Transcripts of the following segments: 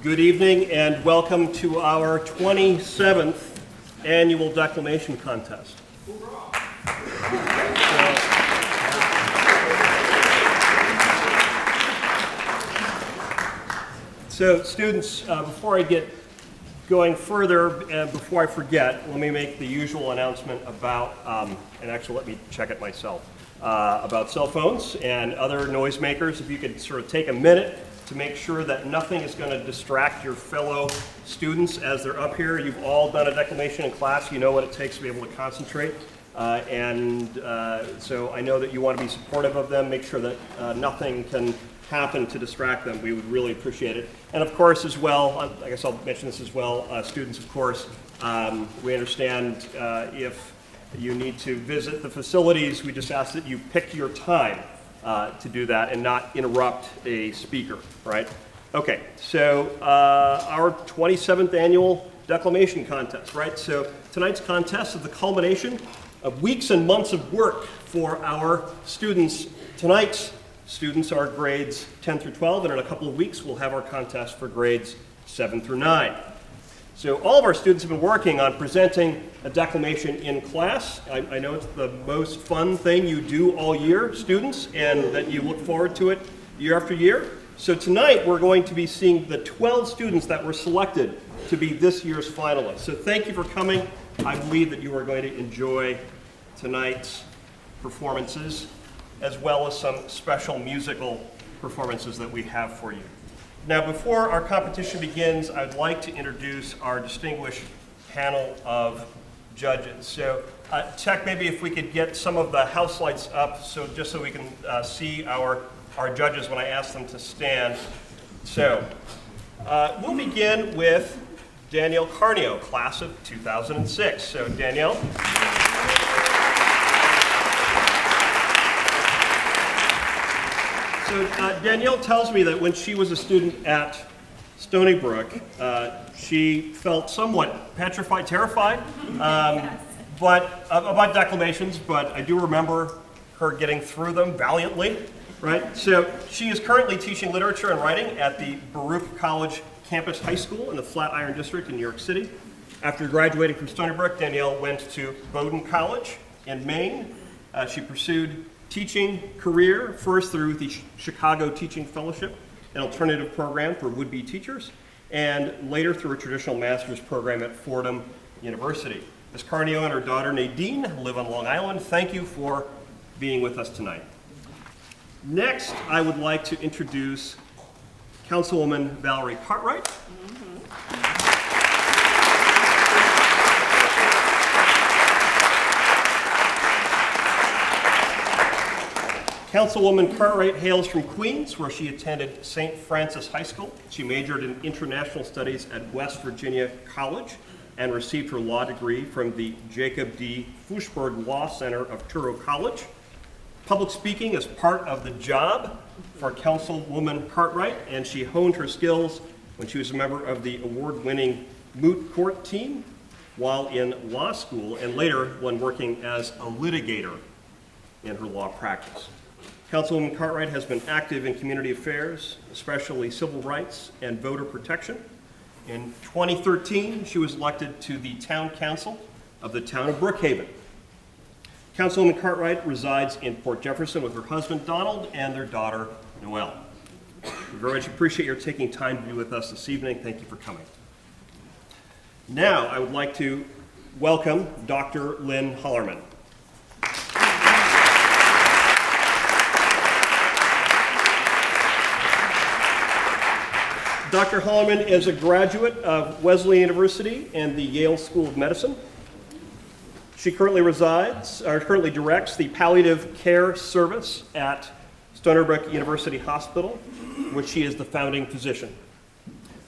Good evening and welcome to our 27th annual Declamation contest. So students, before I get going further, and before I forget, let me make the usual announcement about, and actually let me check it myself, about cell phones and other noisemakers. If you could sort of take a minute to make sure that nothing is going to distract your fellow students as they're up here. You've all done a declamation in class. You know what it takes to be able to concentrate. So I know that you want to be supportive of them. Make sure that nothing can happen to distract them. We would really appreciate it. And of course, as well, I guess I'll mention this as well, students, of course, we understand if you need to visit the facilities, we just ask that you pick your time to do that and not interrupt a speaker, right? Okay, so our 27th annual Declamation contest, right? So tonight's contest is the culmination of weeks and months of work for our students. Tonight's students are grades 10 through 12, and in a couple of weeks we'll have our contest for grades 7 through 9. So all of our students have been working on presenting a declamation in class. I know it's the most fun thing you do all year, students, and that you look forward to it year after year. So tonight we're going to be seeing the 12 students that were selected to be this year's finalists. So thank you for coming. I believe that you are going to enjoy tonight's performances, as well as some special musical performances that we have for you. Now, before our competition begins, I'd like to introduce our distinguished panel of judges. So, check maybe if we could get some of the house lights up, so just so we can see our judges when I ask them to stand. So, we'll begin with Danielle Carnio, class of 2006. So, Danielle. So Danielle tells me that when she was a student at Stony Brook, she felt somewhat petrified, terrified, but about declamations, but I do remember her getting through them valiantly, right? So she is currently teaching literature and writing at the Brook College Campus High School in the Flatiron District in New York City. After graduating from Stony Brook, Danielle went to Bowdoin College in Maine. She pursued teaching career, first through the Chicago Teaching Fellowship, an alternative program for would-be teachers, and later through a traditional master's program at Fordham University. Ms. Carnio and her daughter Nadine live on Long Island. Thank you for being with us tonight. Next, I would like to introduce Councilwoman Valerie Cartwright. Councilwoman Cartwright hails from Queens, where she attended St. Francis High School. She majored in international studies at West Virginia College and received her law degree from the Jacob D. Fuchsberg Law Center of Truro College. Public speaking is part of the job for Councilwoman Cartwright, and she honed her skills when she was a member of the award-winning moot court team while in law school, and later when working as a litigator in her law practice. Councilwoman Cartwright has been active in community affairs, especially civil rights and voter protection. In 2013, she was elected to the Town Council of the town of Brookhaven. Councilwoman Cartwright resides in Port Jefferson with her husband, Donald, and their daughter, Noelle. We very much appreciate your taking time to be with us this evening. Thank you for coming. Now, I would like to welcome Dr. Lynn Hollerman. Dr. Hollerman is a graduate of Wesleyan University and the Yale School of Medicine. She currently directs the palliative care service at Stony Brook University Hospital, which she is the founding physician.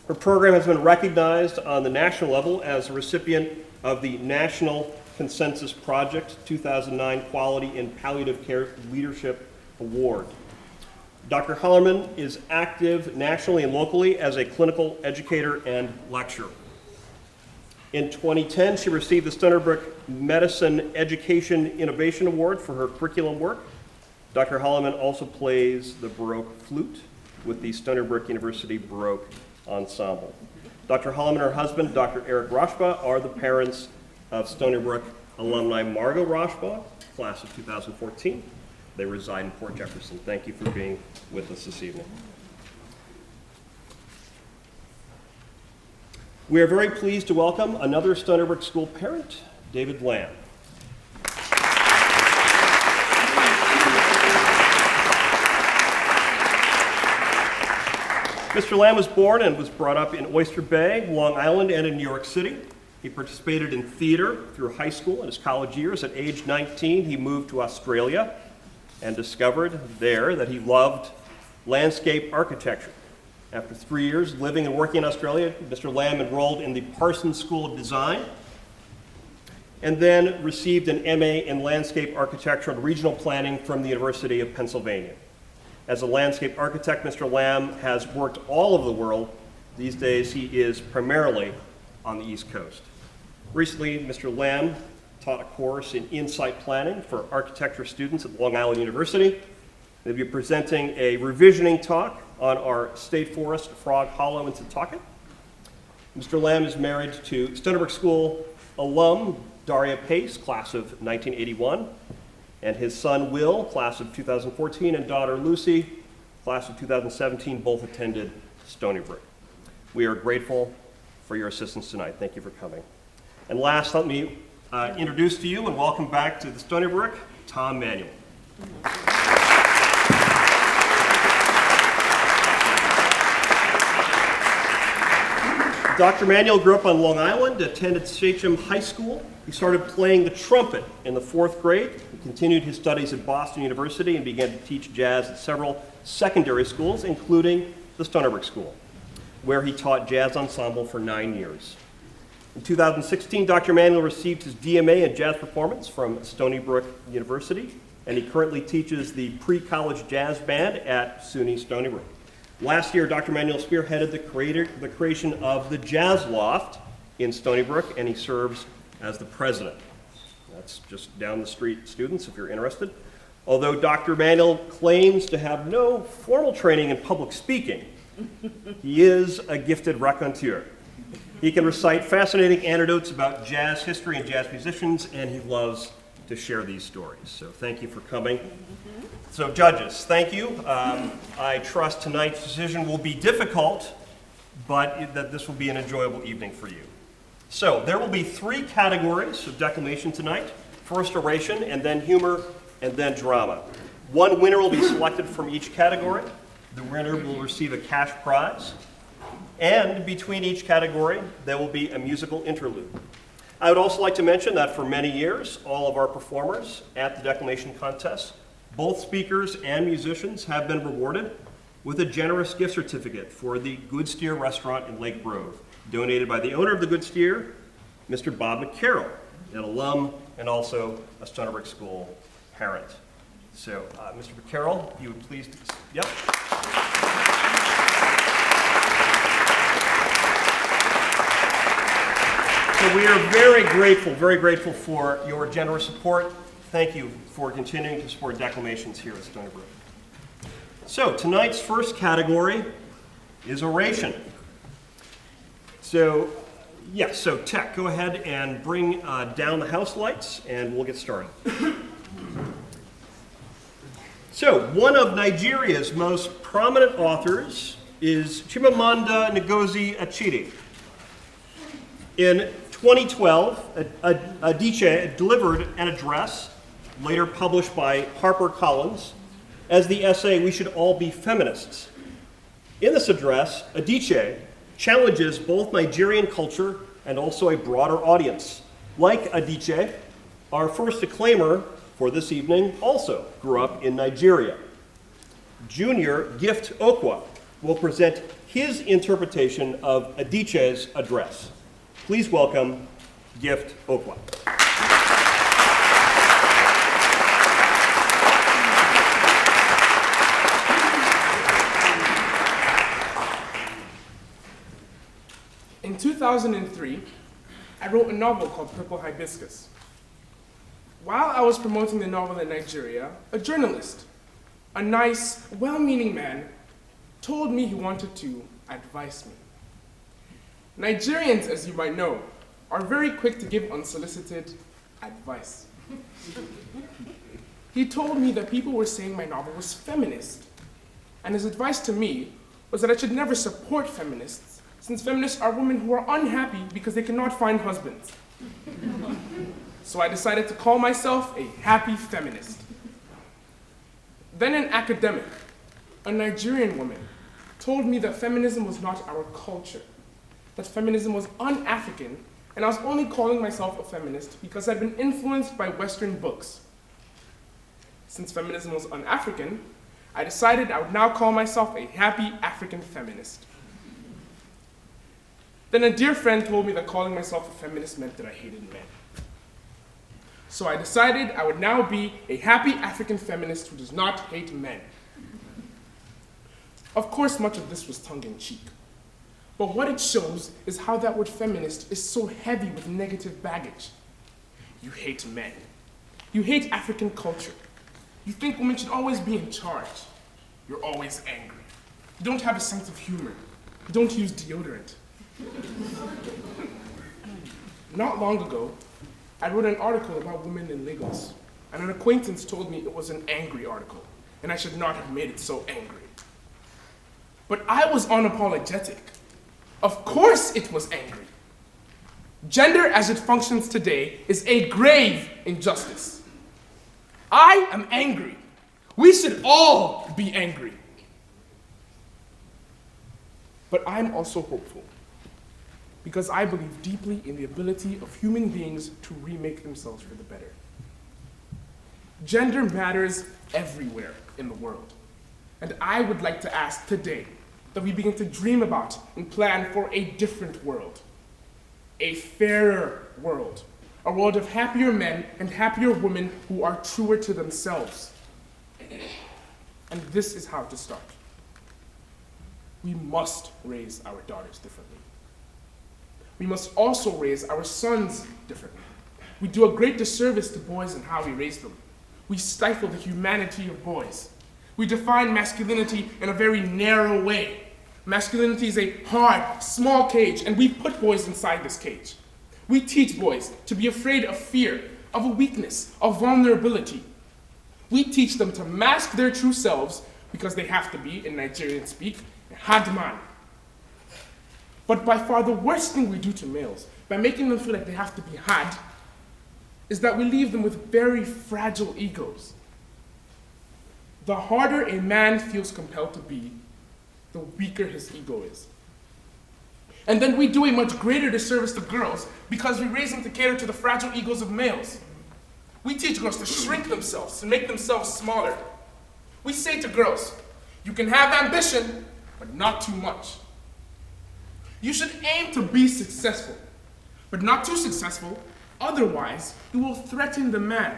Her program has been recognized on the national level as a recipient of the National Consensus Project 2009 Quality in Palliative Care Leadership Award. Dr. Hollerman is active nationally and locally as a clinical educator and lecturer. In 2010, she received the Stony Brook Medicine Education Innovation Award for her curriculum work. Dr. Hollerman also plays the Baroque flute with the Stony Brook University Baroque Ensemble. Dr. Holloman and her husband, Dr. Eric Rochba, are the parents of Stony Brook alumni Margot Rochba, class of 2014. They reside in Port Jefferson. Thank you for being with us this evening. We are very pleased to welcome another Stony Brook school parent, David Lamb. Mr. Lamb was born and was brought up in Oyster Bay, Long Island, and in New York City. He participated in theater through high school and his college years. At age 19, he moved to Australia and discovered there that he loved landscape architecture. After 3 years living and working in Australia, Mr. Lamb enrolled in the Parsons School of Design and then received an MA in landscape architecture and regional planning from the University of Pennsylvania. As a landscape architect, Mr. Lamb has worked all over the world. These days, he is primarily on the East Coast. Recently, Mr. Lamb taught a course in insight planning for architecture students at Long Island University. They'll be presenting a revisioning talk on our state forest, Frog Hollow in Setauket. Mr. Lamb is married to Stony Brook School alum Daria Pace, class of 1981. And his son, Will, class of 2014, and daughter, Lucy, class of 2017, both attended Stony Brook. We are grateful for your assistance tonight. Thank you for coming. And last, let me introduce to you and welcome back to the Stony Brook, Tom Manuel. Dr. Manuel grew up on Long Island, attended Sachem High School. He started playing the trumpet in the 4th grade. He continued his studies at Boston University and began to teach jazz at several secondary schools, including the Stony Brook School, where he taught jazz ensemble for 9 years. In 2016, Dr. Manuel received his DMA in jazz performance from Stony Brook University, and he currently teaches the pre-college jazz band at SUNY Stony Brook. Last year, Dr. Manuel spearheaded the creation of the Jazz Loft in Stony Brook, and he serves as the president. That's just down the street, students, if you're interested. Although Dr. Manuel claims to have no formal training in public speaking, he is a gifted raconteur. He can recite fascinating anecdotes about jazz history and jazz musicians, and he loves to share these stories. So thank you for coming. So judges, thank you. I trust tonight's decision will be difficult, but that this will be an enjoyable evening for you. So there will be 3 categories of declamation tonight: first oration, and then humor, and then drama. One winner will be selected from each category. The winner will receive a cash prize. And between each category, there will be a musical interlude. I would also like to mention that for many years, all of our performers at the declamation contest, both speakers and musicians, have been rewarded with a generous gift certificate for the Good Steer restaurant in Lake Grove, donated by the owner of the Good Steer, Mr. Bob McCarroll, an alum and also a Stony Brook School parent. So, Mr. McCarroll, if you would please, yep. So we are very grateful for your generous support. Thank you for continuing to support Declamations here at Stony Brook. So tonight's first category is oration. So, yes, so Tech, go ahead and bring down the house lights and we'll get started. So, one of Nigeria's most prominent authors is Chimamanda Ngozi Adichie. In 2012, Adichie delivered an address, later published by HarperCollins, as the essay, "We Should All Be Feminists." In this address, Adichie challenges both Nigerian culture and also a broader audience. Like Adichie, our first declaimer for this evening also grew up in Nigeria. Junior Gift Okwa will present his interpretation of Adichie's address. Please welcome Gift Okwa. In 2003, I wrote a novel called Purple Hibiscus. While I was promoting the novel in Nigeria, a journalist, a nice, well-meaning man, told me he wanted to advise me. Nigerians, as you might know, are very quick to give unsolicited advice. He told me that people were saying my novel was feminist, and his advice to me was that I should never support feminists, since feminists are women who are unhappy because they cannot find husbands. So I decided to call myself a happy feminist. Then an academic, a Nigerian woman, told me that feminism was not our culture, that feminism was un-African, and I was only calling myself a feminist because I'd been influenced by Western books. Since feminism was un-African, I decided I would now call myself a happy African feminist. Then a dear friend told me that calling myself a feminist meant that I hated men. So I decided I would now be a happy African feminist who does not hate men. Of course, much of this was tongue-in-cheek. But what it shows is how that word feminist is so heavy with negative baggage. You hate men. You hate African culture. You think women should always be in charge. You're always angry. You don't have a sense of humor. You don't use deodorant. Not long ago, I wrote an article about women in Lagos, and an acquaintance told me it was an angry article, and I should not have made it so angry. But I was unapologetic. Of course it was angry. Gender as it functions today is a grave injustice. I am angry. We should all be angry. But I'm also hopeful, because I believe deeply in the ability of human beings to remake themselves for the better. Gender matters everywhere in the world, and I would like to ask today that we begin to dream about and plan for a different world, a fairer world, a world of happier men and happier women who are truer to themselves. And this is how to start. We must raise our daughters differently. We must also raise our sons differently. We do a great disservice to boys in how we raise them. We stifle the humanity of boys. We define masculinity in a very narrow way. Masculinity is a hard, small cage, and we put boys inside this cage. We teach boys to be afraid of fear, of a weakness, of vulnerability. We teach them to mask their true selves because they have to be, in Nigerian speak, hadman. But by far the worst thing we do to males, by making them feel like they have to be had, is that we leave them with very fragile egos. The harder a man feels compelled to be, the weaker his ego is. And then we do a much greater disservice to girls because we raise them to cater to the fragile egos of males. We teach girls to shrink themselves, to make themselves smaller. We say to girls, you can have ambition, but not too much. You should aim to be successful, but not too successful, otherwise you will threaten the man.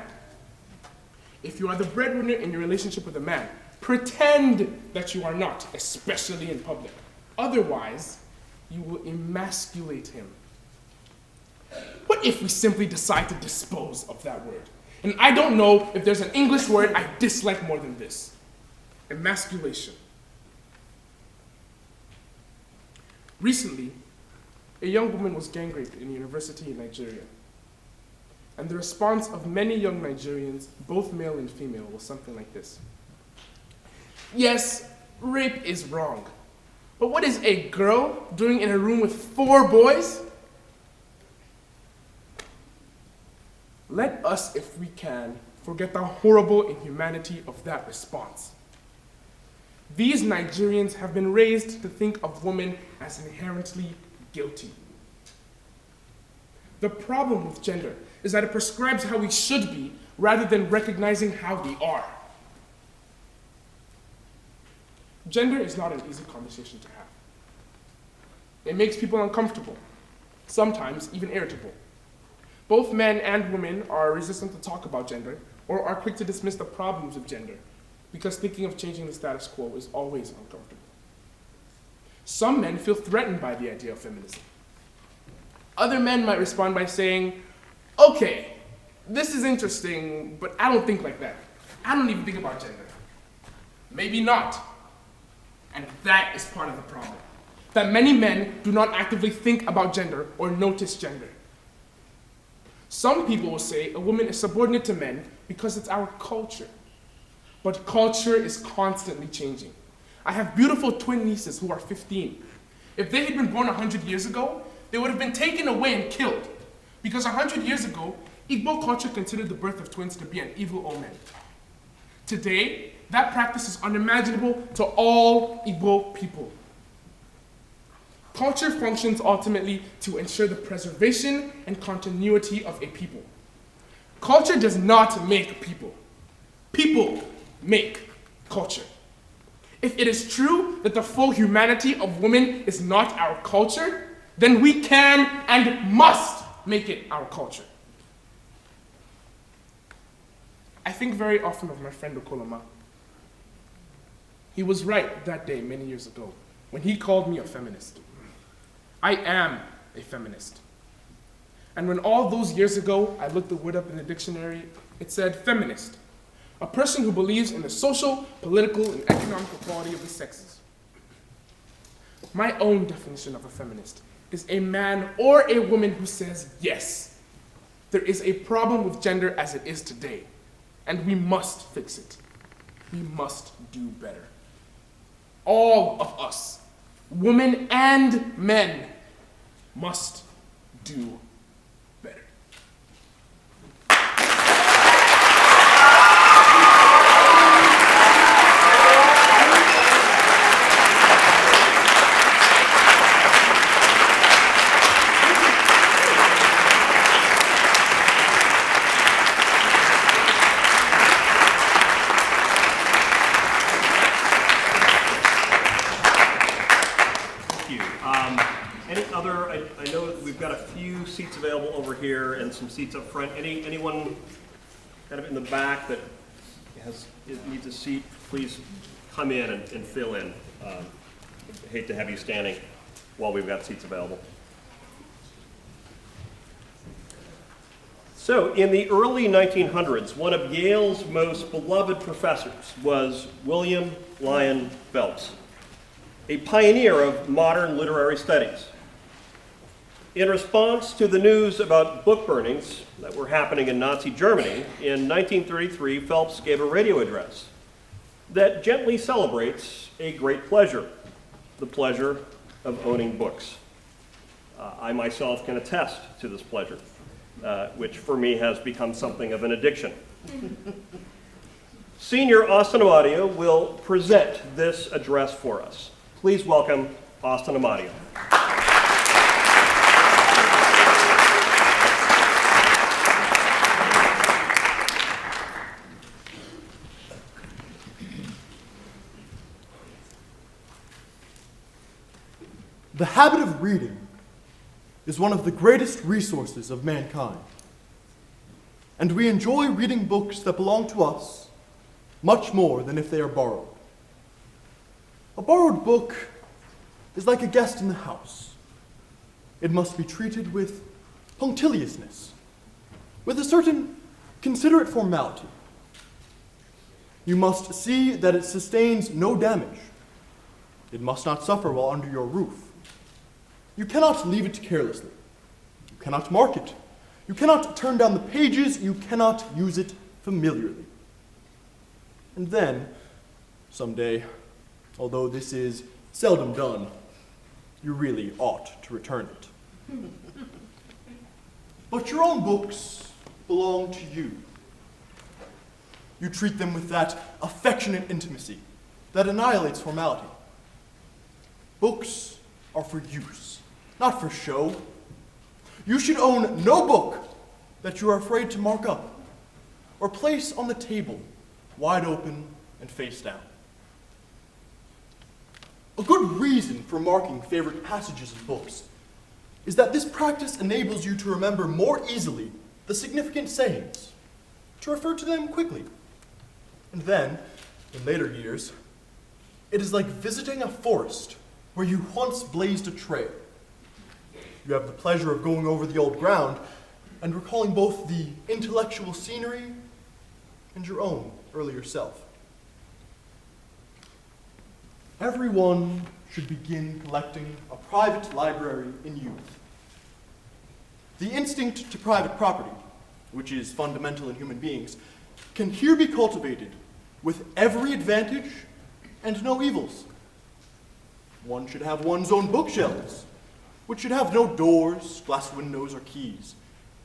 If you are the breadwinner in your relationship with a man, pretend that you are not, especially in public. Otherwise, you will emasculate him. What if we simply decide to dispose of that word? And I don't know if there's an English word I dislike more than this. Emasculation. Recently, a young woman was gang raped in a university in Nigeria. And the response of many young Nigerians, both male and female, was something like this. Yes, rape is wrong. But what is a girl doing in a room with 4 boys? Let us, if we can, forget the horrible inhumanity of that response. These Nigerians have been raised to think of women as inherently guilty. The problem with gender is that it prescribes how we should be rather than recognizing how we are. Gender is not an easy conversation to have. It makes people uncomfortable, sometimes even irritable. Both men and women are resistant to talk about gender or are quick to dismiss the problems of gender because thinking of changing the status quo is always uncomfortable. Some men feel threatened by the idea of feminism. Other men might respond by saying, okay, this is interesting, but I don't think like that. I don't even think about gender. Maybe not. And that is part of the problem. That many men do not actively think about gender or notice gender. Some people will say a woman is subordinate to men because it's our culture. But culture is constantly changing. I have beautiful twin nieces who are 15. If they had been born 100 years ago, they would have been taken away and killed. Because 100 years ago, Igbo culture considered the birth of twins to be an evil omen. Today, that practice is unimaginable to all Igbo people. Culture functions ultimately to ensure the preservation and continuity of a people. Culture does not make people. People make culture. If it is true that the full humanity of women is not our culture, then we can and must make it our culture. I think very often of my friend Okoloma. He was right that day many years ago when he called me a feminist. I am a feminist. And when all those years ago I looked the word up in the dictionary, it said feminist, a person who believes in the social, political, and economic equality of the sexes. My own definition of a feminist is a man or a woman who says, yes, there is a problem with gender as it is today, and we must fix it. We must do better. All of us, women and men, must do better. I know we've got a few seats available over here and some seats up front. Anyone kind of in the back that needs a seat, please come in and fill in. I hate to have you standing while we've got seats available. So, in the early 1900s, one of Yale's most beloved professors was William Lyon Phelps, a pioneer of modern literary studies. In response to the news about book burnings that were happening in Nazi Germany, in 1933, Phelps gave a radio address that gently celebrates a great pleasure, the pleasure of owning books. I myself can attest to this pleasure, which for me has become something of an addiction. Senior Austin Amadio will present this address for us. Please welcome Austin Amadio. The habit of reading is one of the greatest resources of mankind, and we enjoy reading books that belong to us much more than if they are borrowed. A borrowed book is like a guest in the house. It must be treated with punctiliousness, with a certain considerate formality. You must see that it sustains no damage. It must not suffer while under your roof. You cannot leave it carelessly. You cannot mark it. You cannot turn down the pages. You cannot use it familiarly. And then, someday, although this is seldom done, you really ought to return it. But your own books belong to you. You treat them with that affectionate intimacy that annihilates formality. Books are for use, not for show. You should own no book that you are afraid to mark up or place on the table, wide open and face down. A good reason for marking favorite passages in books is that this practice enables you to remember more easily the significant sayings, to refer to them quickly. And then, in later years, it is like visiting a forest where you once blazed a trail. You have the pleasure of going over the old ground and recalling both the intellectual scenery and your own earlier self. Everyone should begin collecting a private library in youth. The instinct to private property, which is fundamental in human beings, can here be cultivated with every advantage and no evils. One should have one's own bookshelves, which should have no doors, glass windows, or keys.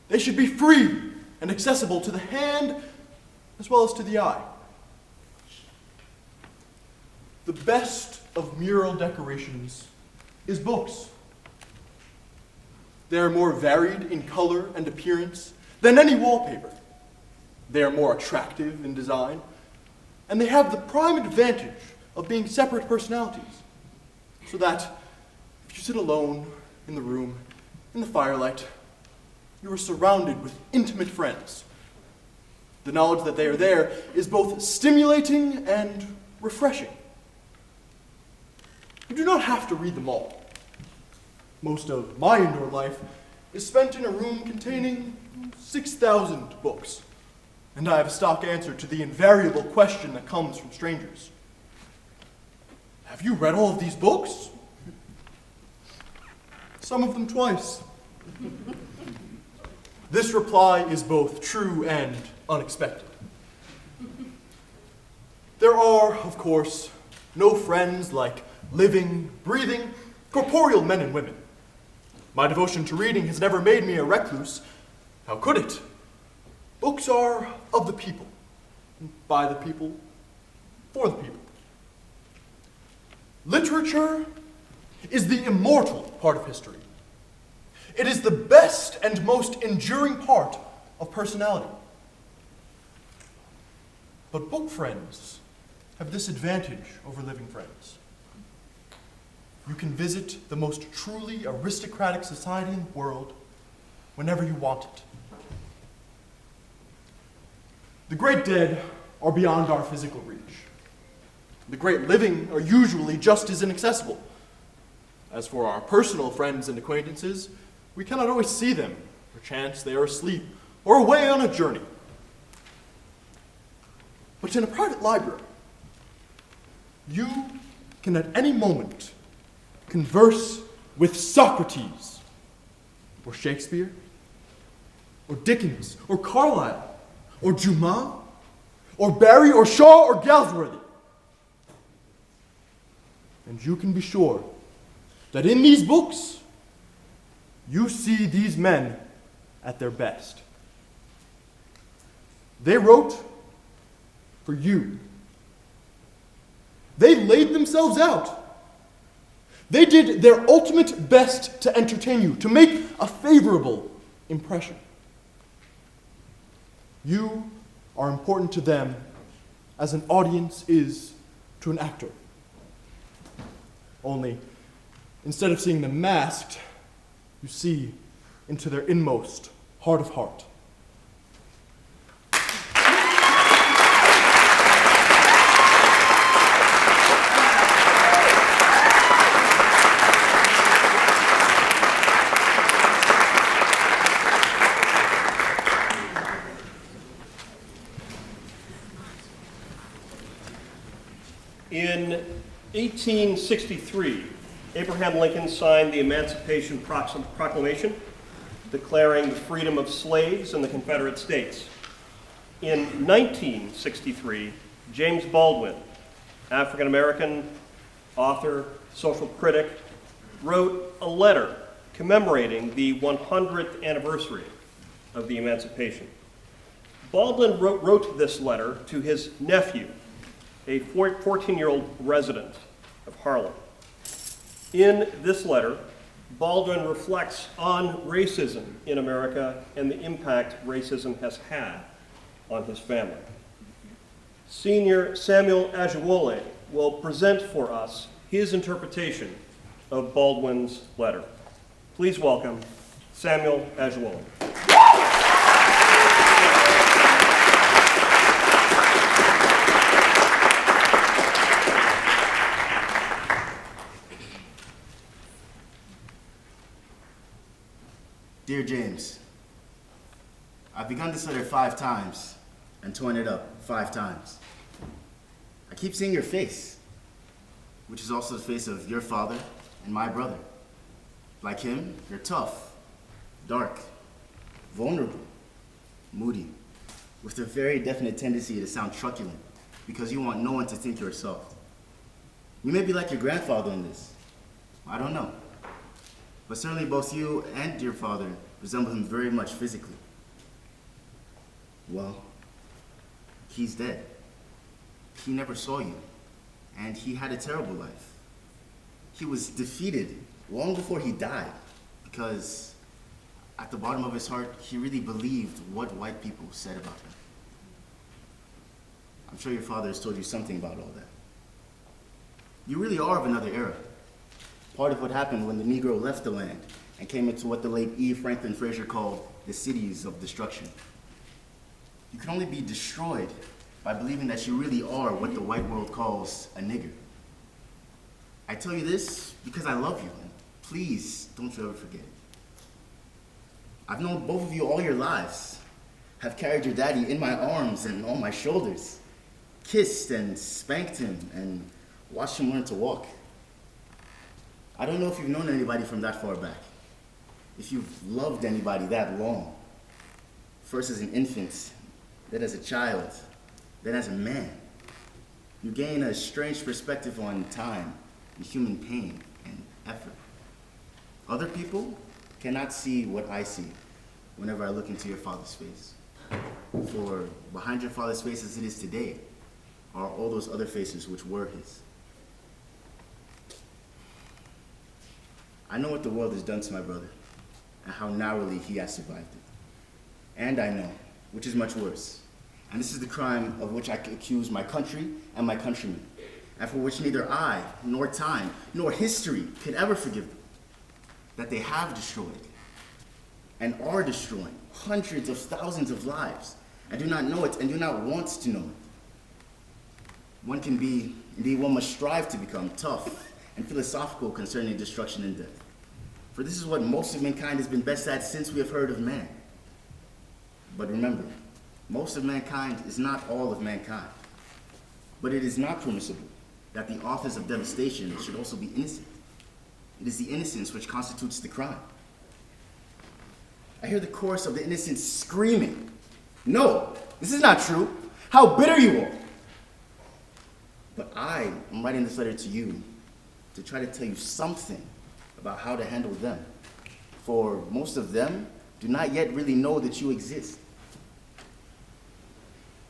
They should be free and accessible to the hand as well as to the eye. The best of mural decorations is books. They are more varied in color and appearance than any wallpaper. They are more attractive in design, and they have the prime advantage of being separate personalities, so that if you sit alone in the room, in the firelight, you are surrounded with intimate friends. The knowledge that they are there is both stimulating and refreshing. You do not have to read them all. Most of my indoor life is spent in a room containing 6,000 books, and I have a stock answer to the invariable question that comes from strangers. Have you read all of these books? Some of them twice. This reply is both true and unexpected. There are, of course, no friends like living, breathing, corporeal men and women. My devotion to reading has never made me a recluse. How could it? Books are of the people, by the people, for the people. Literature is the immortal part of history. It is the best and most enduring part of personality. But book friends have this advantage over living friends. You can visit the most truly aristocratic society in the world whenever you want it. The great dead are beyond our physical reach. The great living are usually just as inaccessible. As for our personal friends and acquaintances, we cannot always see them. Perchance they are asleep or away on a journey. But in a private library, you can at any moment converse with Socrates, or Shakespeare, or Dickens, or Carlyle, or Dumas, or Barry, or Shaw, or Galsworthy. And you can be sure that in these books, you see these men at their best. They wrote for you. They laid themselves out. They did their ultimate best to entertain you, to make a favorable impression. You are important to them as an audience is to an actor. Only, instead of seeing them masked, you see into their inmost heart of heart. In 1863, Abraham Lincoln signed the Emancipation Proclamation, declaring the freedom of slaves in the Confederate States. In 1963, James Baldwin, African-American author, social critic, wrote a letter commemorating the 100th anniversary of the Emancipation. Baldwin wrote this letter to his nephew, a 14-year-old resident of Harlem. In this letter, Baldwin reflects on racism in America and the impact racism has had on his family. Senior Samuel Ajiwole will present for us his interpretation of Baldwin's letter. Please welcome Samuel Ajiwole. Dear James, I've begun this letter 5 times and torn it up 5 times. I keep seeing your face. which is also the face of your father and my brother. Like him, you're tough, dark, vulnerable, moody, with a very definite tendency to sound truculent because you want no one to think you're soft. You may be like your grandfather in this. I don't know. But certainly both you and your father resemble him very much physically. Well, he's dead. He never saw you, and he had a terrible life. He was defeated long before he died because at the bottom of his heart, he really believed what white people said about him. I'm sure your father has told you something about all that. You really are of another era. Part of what happened when the Negro left the land and came into what the late E. Franklin Frazier called the cities of destruction. You can only be destroyed by believing that you really are what the white world calls a nigger. I tell you this because I love you, and please don't you ever forget it. I've known both of you all your lives, have carried your daddy in my arms and on my shoulders, kissed and spanked him and watched him learn to walk. I don't know if you've known anybody from that far back, if you've loved anybody that long, first as an infant, then as a child, then as a man. You gain a strange perspective on time and human pain and effort. Other people cannot see what I see whenever I look into your father's face. For behind your father's face as it is today are all those other faces which were his. I know what the world has done to my brother and how narrowly he has survived it. And I know, which is much worse, and this is the crime of which I accuse my country and my countrymen, and for which neither I, nor time, nor history could ever forgive them, that they have destroyed and are destroying hundreds of thousands of lives and do not know it and do not want to know it. One can be, indeed one must strive to become tough and philosophical concerning destruction and death. For this is what most of mankind has been best at since we have heard of man. But remember, most of mankind is not all of mankind. But it is not permissible that the authors of devastation should also be innocent. It is the innocence which constitutes the crime. I hear the chorus of the innocent screaming, "No, this is not true. How bitter you are!" But I am writing this letter to you to try to tell you something about how to handle them. For most of them do not yet really know that you exist.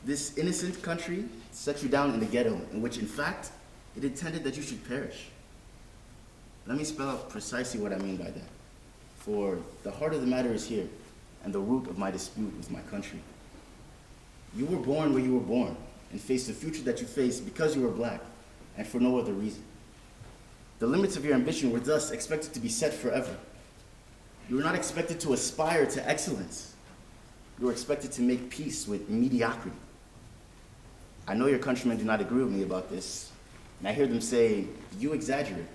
This innocent country set you down in the ghetto, in which, in fact, it intended that you should perish. Let me spell out precisely what I mean by that. For the heart of the matter is here, and the root of my dispute with my country. You were born where you were born, and faced the future that you faced because you were black, and for no other reason. The limits of your ambition were thus expected to be set forever. You were not expected to aspire to excellence. You were expected to make peace with mediocrity. I know your countrymen do not agree with me about this, and I hear them say, "You exaggerate."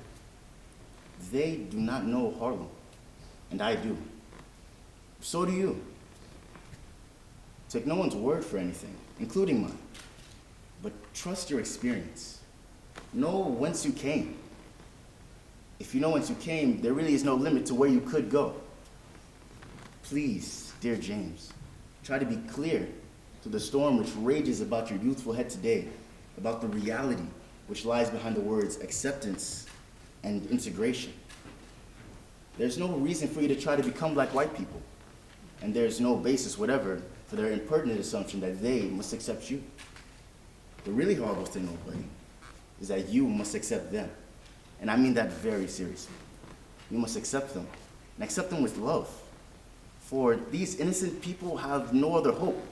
They do not know Harlem, and I do. So do you. Take no one's word for anything, including mine, but trust your experience. Know whence you came. If you know whence you came, there really is no limit to where you could go. Please, dear James, try to be clear to the storm which rages about your youthful head today, about the reality which lies behind the words acceptance and integration. There's no reason for you to try to become like white people, and there's no basis whatever for their impertinent assumption that they must accept you. The really horrible thing, old buddy, is that you must accept them. And I mean that very seriously. You must accept them, and accept them with love. For these innocent people have no other hope.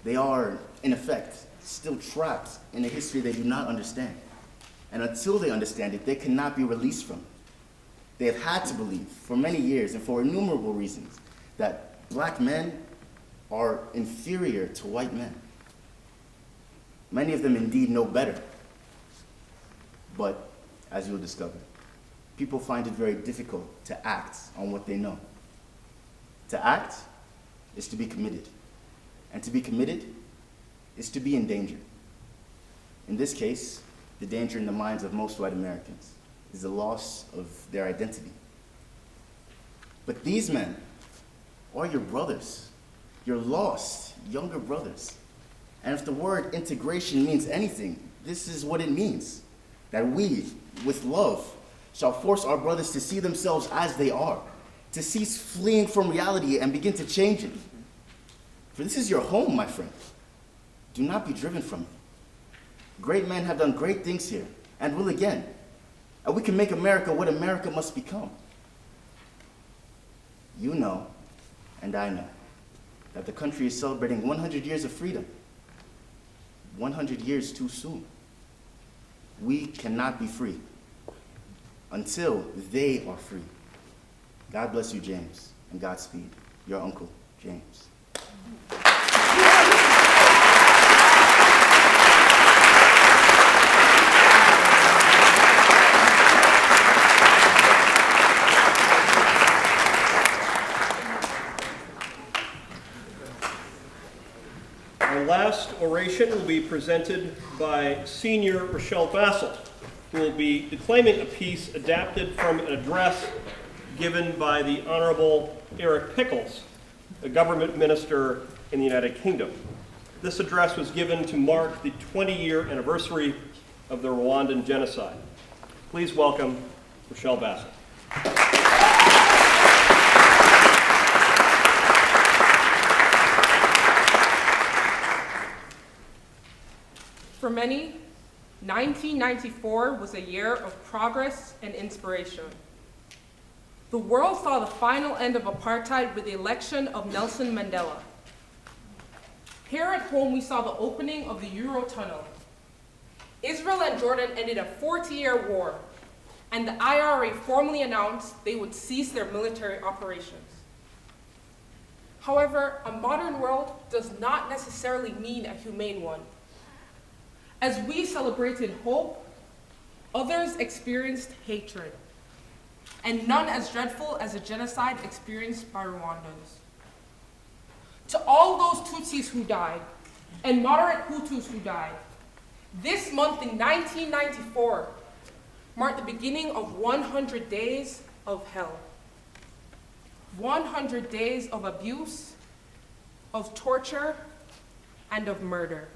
They are, in effect, still trapped in a history they do not understand. And until they understand it, they cannot be released from it. They have had to believe for many years and for innumerable reasons that black men are inferior to white men. Many of them indeed know better. But as you'll discover, people find it very difficult to act on what they know. To act is to be committed, and to be committed is to be in danger. In this case, the danger in the minds of most white Americans is the loss of their identity. But these men are your brothers, your lost younger brothers. And if the word integration means anything, this is what it means, that we, with love, shall force our brothers to see themselves as they are, to cease fleeing from reality and begin to change it. For this is your home, my friend. Do not be driven from it. Great men have done great things here, and will again. And we can make America what America must become. You know, and I know, that the country is celebrating 100 years of freedom. 100 years too soon. We cannot be free until they are free. God bless you, James, and Godspeed. Your uncle, James. Our last oration will be presented by Senior Rochelle Bassel, who will be declaiming a piece adapted from an address given by the Honorable Eric Pickles, a government minister in the United Kingdom. This address was given to mark the 20-year anniversary of the Rwandan genocide. Please welcome Rochelle Bassel. For many, 1994 was a year of progress and inspiration. The world saw the final end of apartheid with the election of Nelson Mandela. Here at home, we saw the opening of the Eurotunnel. Israel and Jordan ended a 40-year war, and the IRA formally announced they would cease their military operations. However, a modern world does not necessarily mean a humane one. As we celebrated hope, others experienced hatred, and none as dreadful as the genocide experienced by Rwandans. To all those Tutsis who died, and moderate Hutus who died, this month in 1994 marked the beginning of 100 days of hell. 100 days of abuse, of torture, and of murder.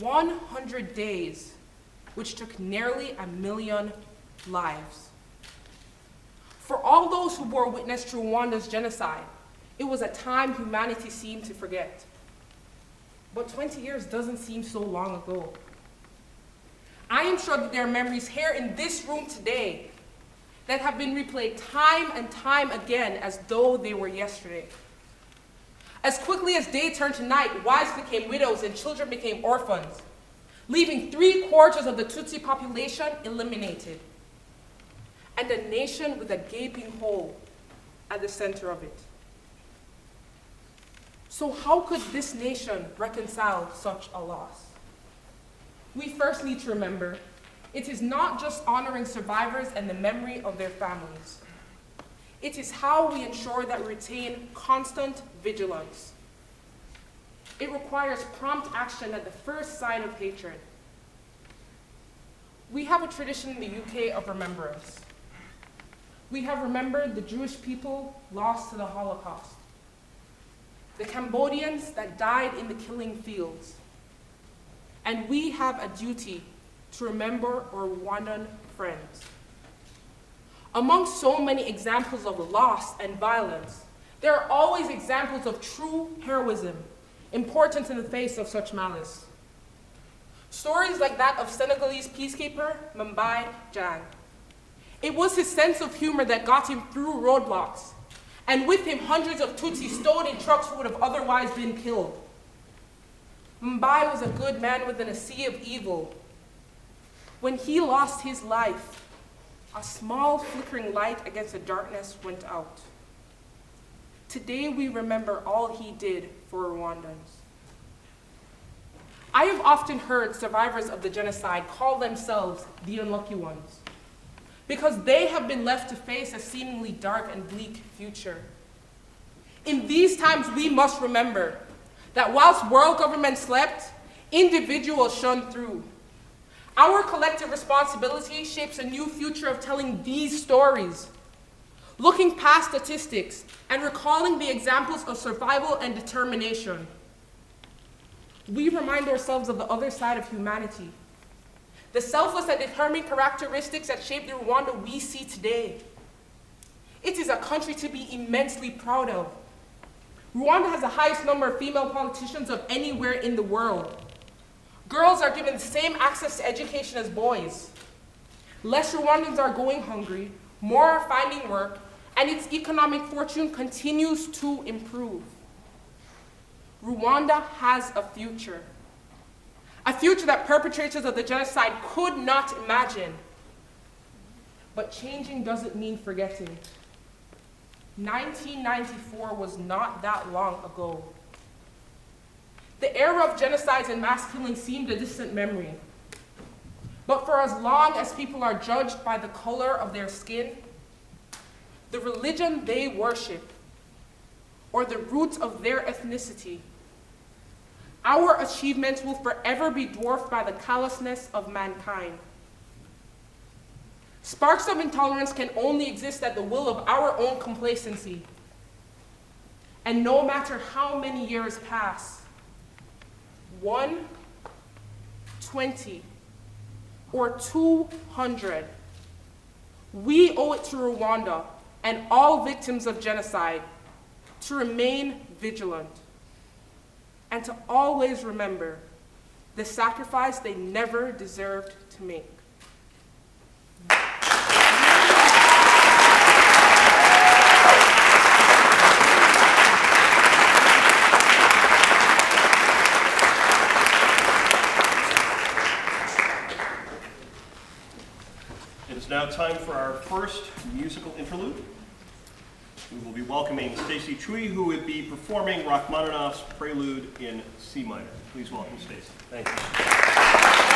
100 days, which took nearly 1 million lives. For all those who bore witness to Rwanda's genocide, it was a time humanity seemed to forget. But 20 years doesn't seem so long ago. I am sure that there are memories here in this room today that have been replayed time and time again as though they were yesterday. As quickly as day turned to night, wives became widows and children became orphans, leaving 3/4 of the Tutsi population eliminated, and a nation with a gaping hole at the center of it. So how could this nation reconcile such a loss? We first need to remember, it is not just honoring survivors and the memory of their families. It is how we ensure that we retain constant vigilance. It requires prompt action at the first sign of hatred. We have a tradition in the UK of remembrance. We have remembered the Jewish people lost to the Holocaust, the Cambodians that died in the killing fields, and we have a duty to remember our Rwandan friends. Among so many examples of loss and violence, there are always examples of true heroism, important in the face of such malice. Stories like that of Senegalese peacekeeper Mbaye Diagne. It was his sense of humor that got him through roadblocks, and with him hundreds of Tutsis stowed in trucks who would have otherwise been killed. Mbaye was a good man within a sea of evil. When he lost his life, a small flickering light against the darkness went out. Today we remember all he did for Rwandans. I have often heard survivors of the genocide call themselves the unlucky ones, because they have been left to face a seemingly dark and bleak future. In these times, we must remember that whilst world governments slept, individuals shone through. Our collective responsibility shapes a new future of telling these stories, looking past statistics and recalling the examples of survival and determination. We remind ourselves of the other side of humanity, the selfless and determined characteristics that shape the Rwanda we see today. It is a country to be immensely proud of. Rwanda has the highest number of female politicians of anywhere in the world. Girls are given the same access to education as boys. Less Rwandans are going hungry, more are finding work, and its economic fortune continues to improve. Rwanda has a future that perpetrators of the genocide could not imagine. But changing doesn't mean forgetting. 1994 was not that long ago. The era of genocides and mass killing seemed a distant memory. But for as long as people are judged by the color of their skin, the religion they worship, or the roots of their ethnicity, our achievements will forever be dwarfed by the callousness of mankind. Sparks of intolerance can only exist at the will of our own complacency. And no matter how many years pass, 1, 20, or 200, we owe it to Rwanda and all victims of genocide to remain vigilant and to always remember the sacrifice they never deserved to make. It is now time for our first musical interlude. We will be welcoming Stacy Chui, who will be performing Rachmaninoff's Prelude in C minor. Please welcome Stacy. Thank you.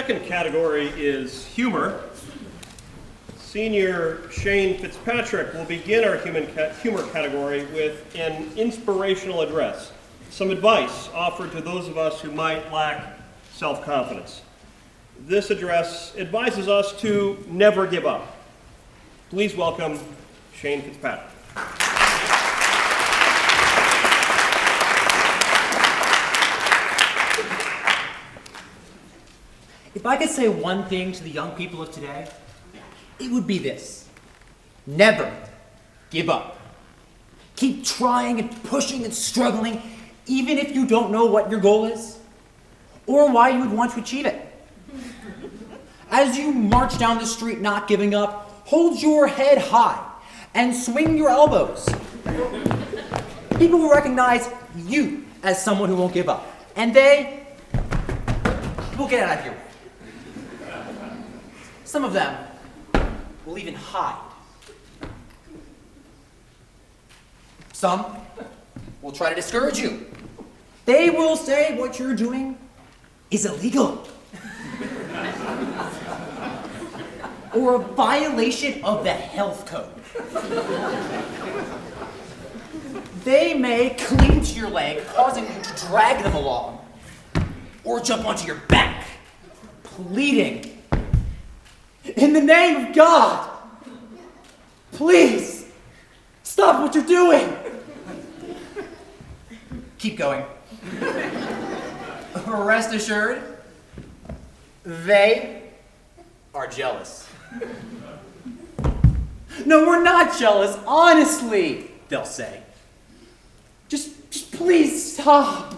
second category is humor. Senior Shane Fitzpatrick will begin our humor category with an inspirational address, some advice offered to those of us who might lack self-confidence. This address advises us to never give up. Please welcome Shane Fitzpatrick. If I could say one thing to the young people of today, it would be this: never give up. Keep trying and pushing and struggling, even if you don't know what your goal is or why you would want to achieve it. As you march down the street not giving up, hold your head high and swing your elbows. People will recognize you as someone who won't give up, and they will get out of your way. Some of them will even hide. Some will try to discourage you. They will say what you're doing is illegal or a violation of the health code. They may cling to your leg, causing you to drag them along, or jump onto your back, pleading, "In the name of God, please stop what you're doing." Keep going. Rest assured, they are jealous. "No, we're not jealous, honestly," they'll say. Just please stop.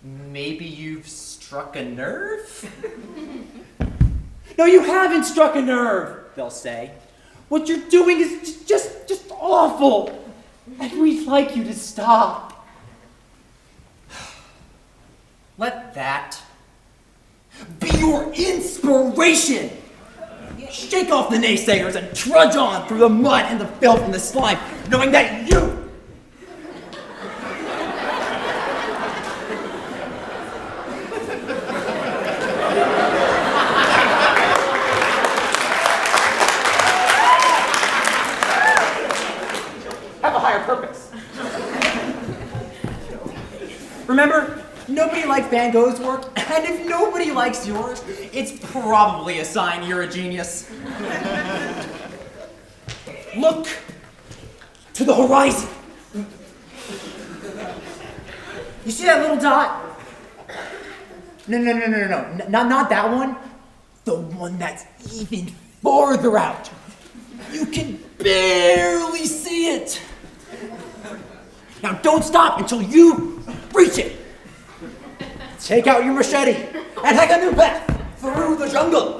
Maybe you've struck a nerve? "No, you haven't struck a nerve," they'll say. "What you're doing is just awful, and we'd like you to stop." Let that be your inspiration. Shake off the naysayers and trudge on through the mud and the filth and the slime, knowing that you have a higher purpose. Remember, nobody likes Van Gogh's work, and if nobody likes yours, it's probably a sign you're a genius. Look to the horizon. You see that little dot? No. Not that one. The one that's even farther out. You can barely see it. Now don't stop until you reach it. Take out your machete and take a new path through the jungle.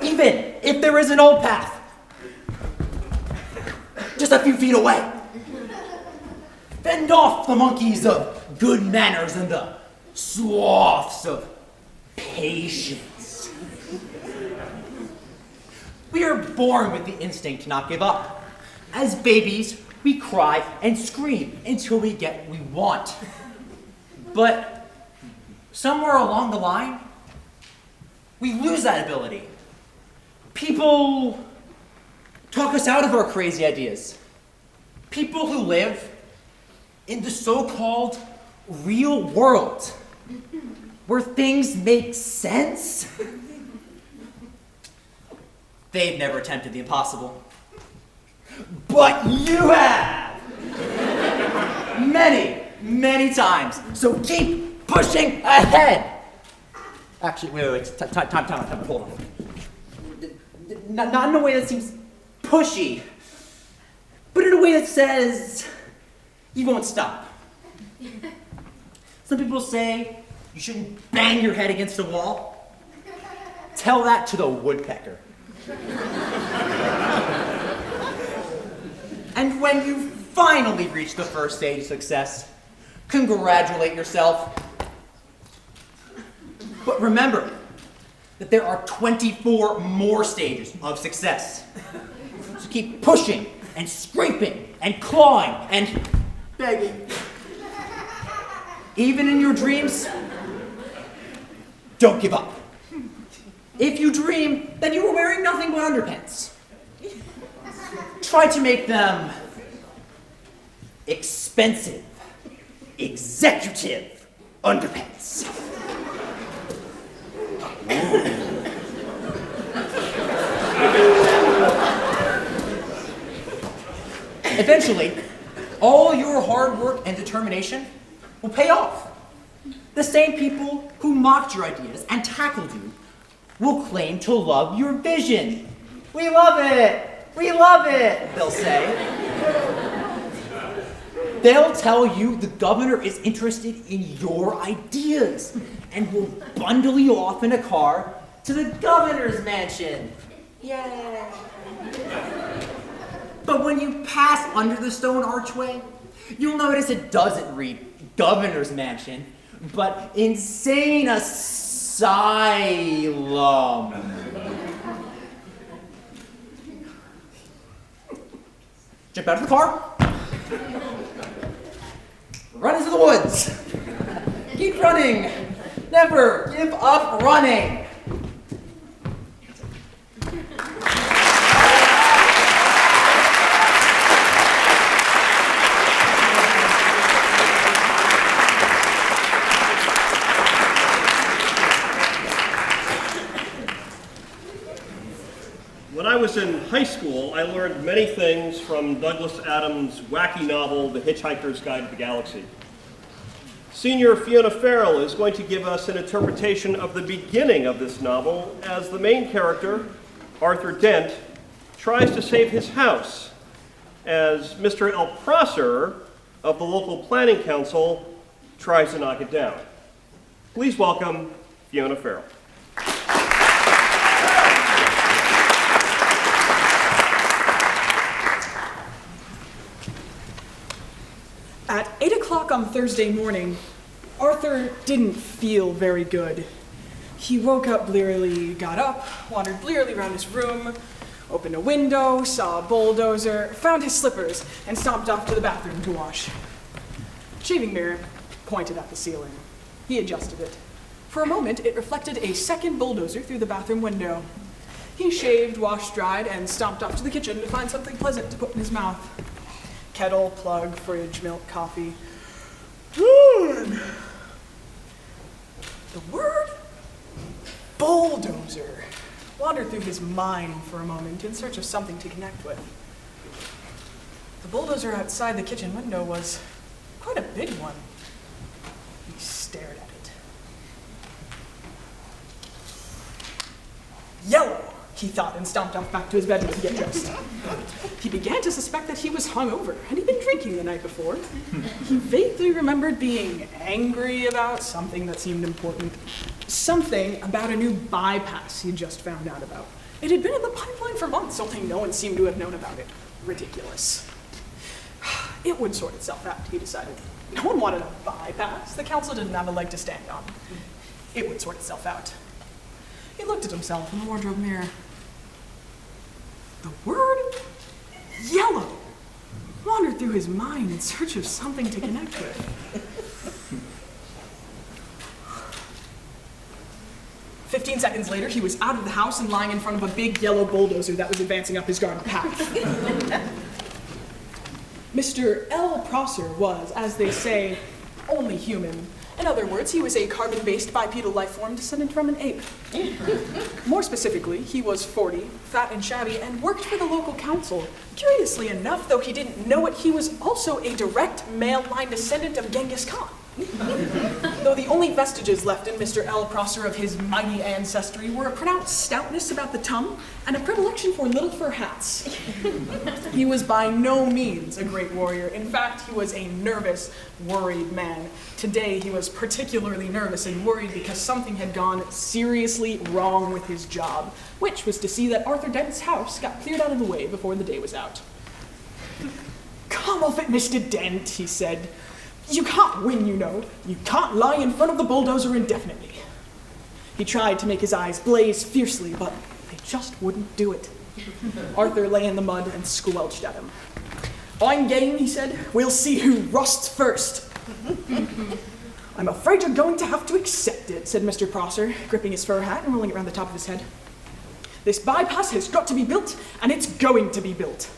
Even if there is an old path, just a few feet away. Fend off the monkeys of good manners and the sloths of patience. We are born with the instinct to not give up. As babies, we cry and scream until we get what we want. But somewhere along the line, we lose that ability. People talk us out of our crazy ideas. People who live in the so-called real world, where things make sense, they've never attempted the impossible. But you have! Many times. So keep pushing ahead. Actually, wait. Time. Hold on. Not in a way that seems pushy, but in a way that says you won't stop. Some people say you shouldn't bang your head against a wall. Tell that to the woodpecker. And when you finally reach the first stage of success, congratulate yourself. But remember that there are 24 more stages of success. So keep pushing and scraping and clawing and begging. Even in your dreams, don't give up. If you dream that you are wearing nothing but underpants, try to make them expensive, executive underpants. Eventually, all your hard work and determination will pay off. The same people who mocked your ideas and tackled you will claim to love your vision. We love it! We love it, they'll say. They'll tell you the governor is interested in your ideas and will bundle you off in a car to the governor's mansion. Yay! But when you pass under the stone archway, you'll notice it doesn't read governor's mansion, but insane asylum. Jump out of the car. Run into the woods. Keep running. Never give up running. When I was in high school, I learned many things from Douglas Adams' wacky novel, The Hitchhiker's Guide to the Galaxy. Senior Fiona Farrell is going to give us an interpretation of the beginning of this novel as the main character, Arthur Dent, tries to save his house as Mr. L. Prosser of the local planning council tries to knock it down. Please welcome Fiona Farrell. At 8 o'clock on Thursday morning, Arthur didn't feel very good. He woke up blearily, got up, wandered blearily around his room, opened a window, saw a bulldozer, found his slippers, and stomped off to the bathroom to wash. Shaving mirror pointed at the ceiling. He adjusted it. For a moment, it reflected a second bulldozer through the bathroom window. He shaved, washed, dried, and stomped off to the kitchen to find something pleasant to put in his mouth. Kettle, plug, fridge, milk, coffee. The word bulldozer wandered through his mind for a moment in search of something to connect with. The bulldozer outside the kitchen window was quite a big one. He stared at it. Yellow, he thought, and stomped off back to his bedroom to get dressed. He began to suspect that he was hungover, and he'd been drinking the night before. He vaguely remembered being angry about something that seemed important. Something about a new bypass he'd just found out about. It had been in the pipeline for months, only no one seemed to have known about it. Ridiculous. It would sort itself out, he decided. No one wanted a bypass. The council didn't have a leg to stand on. It would sort itself out. He looked at himself in the wardrobe mirror. The word yellow wandered through his mind in search of something to connect with. 15 seconds later, he was out of the house and lying in front of a big yellow bulldozer that was advancing up his garden path. Mr. L. Prosser was, as they say, only human. In other words, he was a carbon-based bipedal life form descended from an ape. More specifically, he was 40, fat and shabby, and worked for the local council. Curiously enough, though he didn't know it, he was also a direct male line descendant of Genghis Khan. Though the only vestiges left in Mr. L. Prosser of his mighty ancestry were a pronounced stoutness about the tongue and a predilection for little fur hats. He was by no means a great warrior. In fact, he was a nervous, worried man. Today, he was particularly nervous and worried because something had gone seriously wrong with his job, which was to see that Arthur Dent's house got cleared out of the way before the day was out. "Come off it, Mr. Dent," he said. "You can't win, you know. You can't lie in front of the bulldozer indefinitely." He tried to make his eyes blaze fiercely, but they just wouldn't do it. Arthur lay in the mud and squelched at him. "I'm game," he said. "We'll see who rusts first." I'm afraid you're going to have to accept it, said Mr. Prosser, gripping his fur hat and rolling it around the top of his head. This bypass has got to be built, and it's going to be built.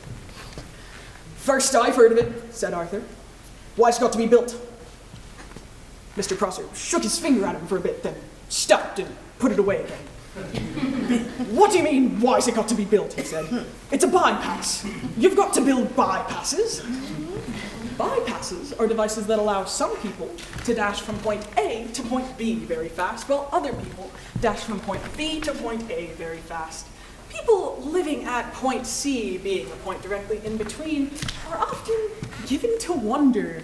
First I've heard of it, said Arthur. Why's it got to be built? Mr. Prosser shook his finger at him for a bit, then stopped and put it away again. What do you mean, why's it got to be built, he said. It's a bypass. You've got to build bypasses. Bypasses are devices that allow some people to dash from point A to point B very fast, while other people dash from point B to point A very fast. People living at point C, being a point directly in between, are often given to wonder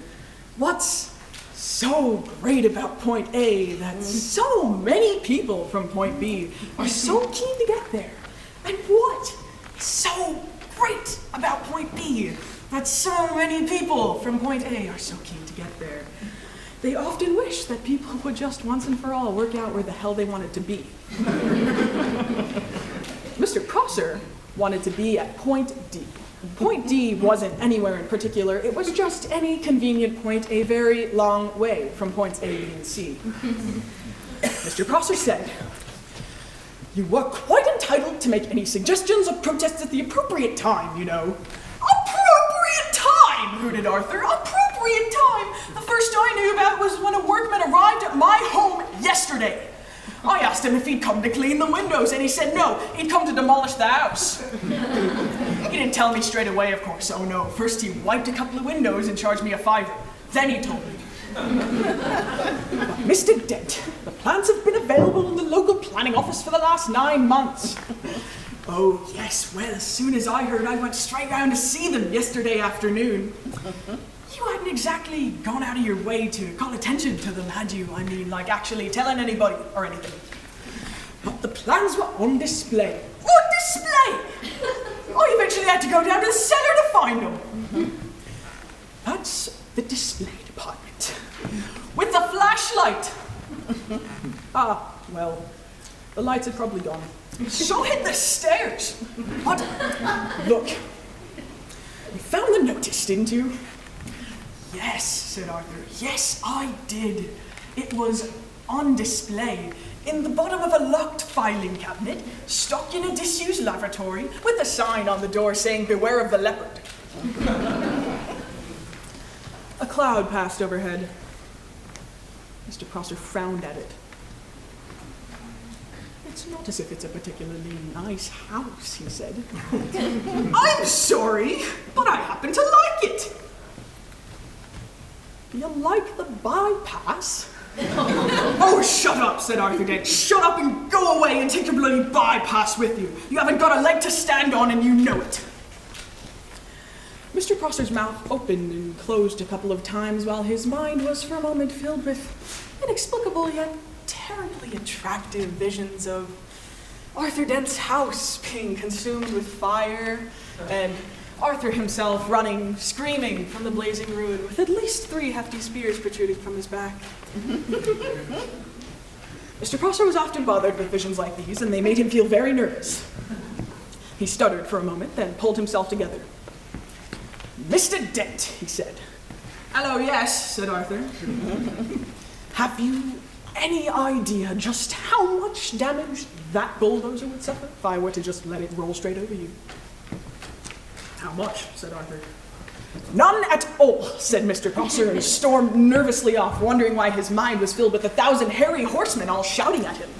what's so great about point A that so many people from point B are so keen to get there. And what is so great about point B that so many people from point A are so keen to get there? They often wish that people would just once and for all work out where the hell they wanted to be. Mr. Prosser wanted to be at point D. Point D wasn't anywhere in particular, it was just any convenient point a very long way from points A, B, and C. Mr. Prosser said, "You were quite entitled to make any suggestions or protests at the appropriate time, you know." Appropriate time, hooted Arthur. Appropriate time! The first I knew about was when a workman arrived at my home yesterday. I asked him if he'd come to clean the windows, and he said no, he'd come to demolish the house. He didn't tell me straight away, of course. Oh no, first he wiped a couple of windows and charged me a $5. Then he told me. Mr. Dent, the plans have been available in the local planning office for the last 9 months. Oh yes, well, as soon as I heard, I went straight round to see them yesterday afternoon. You hadn't exactly gone out of your way to call attention to them, had you? I mean, like actually telling anybody or anything. But the plans were on display. On display! I eventually had to go down to the cellar to find them. That's the display department. With the flashlight. Ah, well, the lights had probably gone. So hit the stairs. But, look, you found the notice, didn't you? Yes, said Arthur. Yes, I did. It was on display in the bottom of a locked filing cabinet, stuck in a disused lavatory, with a sign on the door saying, "Beware of the leopard." A cloud passed overhead. Mr. Prosser frowned at it. "It's not as if it's a particularly nice house," he said. "I'm sorry, but I happen to like it." "You like the bypass?" "Oh, shut up," said Arthur Dent. "Shut up and go away and take your bloody bypass with you. You haven't got a leg to stand on and you know it." Mr. Prosser's mouth opened and closed a couple of times while his mind was for a moment filled with inexplicable yet terribly attractive visions of Arthur Dent's house being consumed with fire and Arthur himself running, screaming from the blazing ruin with at least 3 hefty spears protruding from his back. Mr. Prosser was often bothered with visions like these, and they made him feel very nervous. He stuttered for a moment, then pulled himself together. "Mr. Dent," he said. "Hello, yes," said Arthur. "Have you any idea just how much damage that bulldozer would suffer if I were to just let it roll straight over you?" "How much?" said Arthur. "None at all," said Mr. Prosser, and stormed nervously off, wondering why his mind was filled with 1,000 hairy horsemen all shouting at him.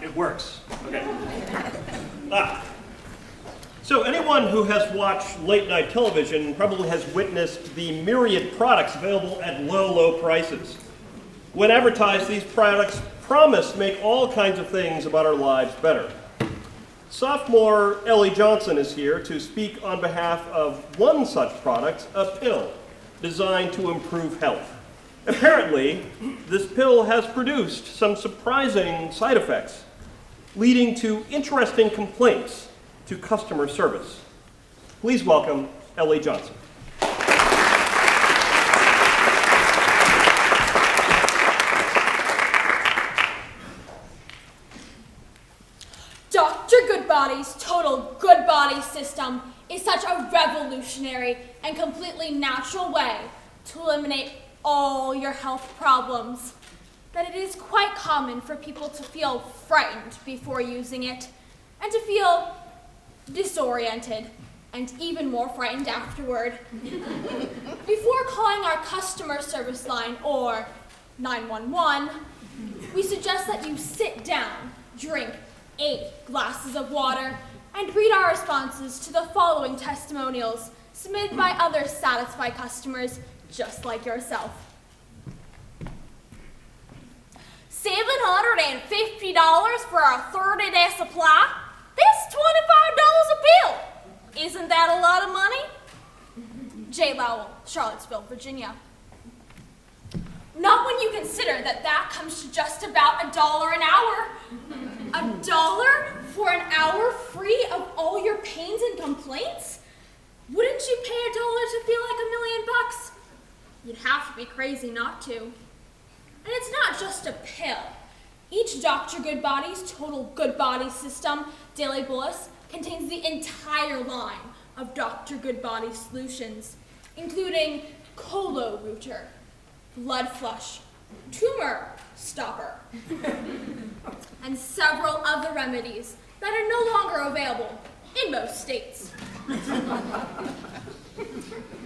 It works. Okay. So anyone who has watched late night television probably has witnessed the myriad products available at low, low prices. When advertised, these products promise to make all kinds of things about our lives better. Sophomore Ellie Johnson is here to speak on behalf of one such product, a pill designed to improve health. Apparently, this pill has produced some surprising side effects, leading to interesting complaints to customer service. Please welcome Ellie Johnson. Body's total good body system is such a revolutionary and completely natural way to eliminate all your health problems that it is quite common for people to feel frightened before using it and to feel disoriented and even more frightened afterward. Before calling our customer service line or 911, we suggest that you sit down, drink 8 glasses of water, and read our responses to the following testimonials submitted by other satisfied customers just like yourself. $750 for a 30-day supply? That's $25 a pill. Isn't that a lot of money? J. Lowell, Charlottesville, Virginia. Not when you consider that that comes to just about $1 an hour. $1 for an hour free of all your pains and complaints? Wouldn't you pay $1 to feel like $1 million bucks? You'd have to be crazy not to. And it's not just a pill. Each Dr. Goodbody's total good body system daily bolus contains the entire line of Dr. Goodbody solutions, including Colo-Rooter, blood flush, tumor stopper, and several other remedies that are no longer available in most states.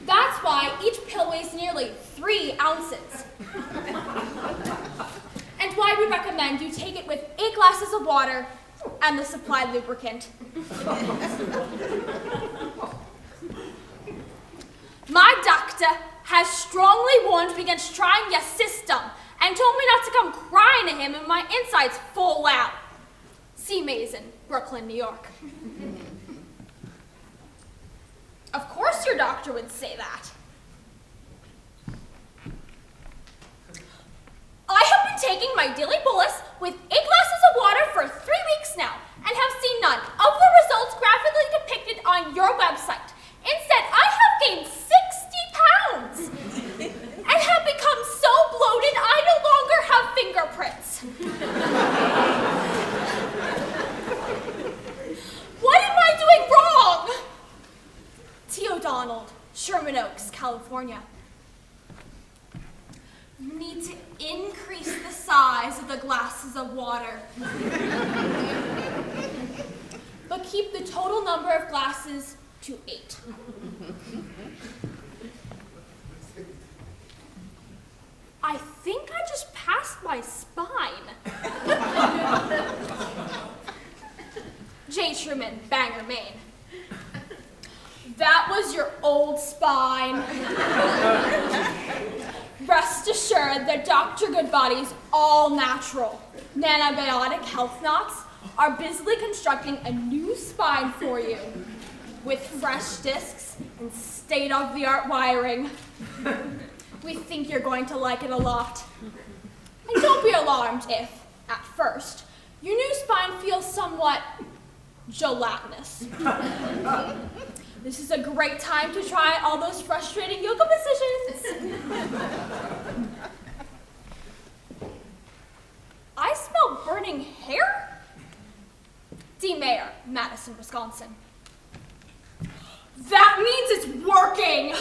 That's why each pill weighs nearly 3 ounces. And why we recommend you take it with 8 glasses of water and the supplied lubricant. My doctor has strongly warned me against trying your system and told me not to come crying to him when my insides fall out. See Mason, Brooklyn, New York. Of course your doctor would say that. I have been taking my daily bolus with 8 glasses of water for 3 weeks now and have seen none of the results graphically depicted on your website. Instead, I have gained 60 pounds and have become so bloated I no longer have fingerprints. What am I doing wrong? T. O'Donnell, Sherman Oaks, California. You need to increase the size of the glasses of water. But keep the total number of glasses to 8. I think I just passed my spine. J. Truman, Bangor, Maine. That was your old spine. Rest assured that Dr. Goodbody's all-natural nanobiotic health knots are busily constructing a new spine for you with fresh discs and state-of-the-art wiring. We think you're going to like it a lot. And don't be alarmed if, at first, your new spine feels somewhat gelatinous. This is a great time to try all those frustrating yoga positions. I smell burning hair? D. Mayer, Madison, Wisconsin. That means it's working!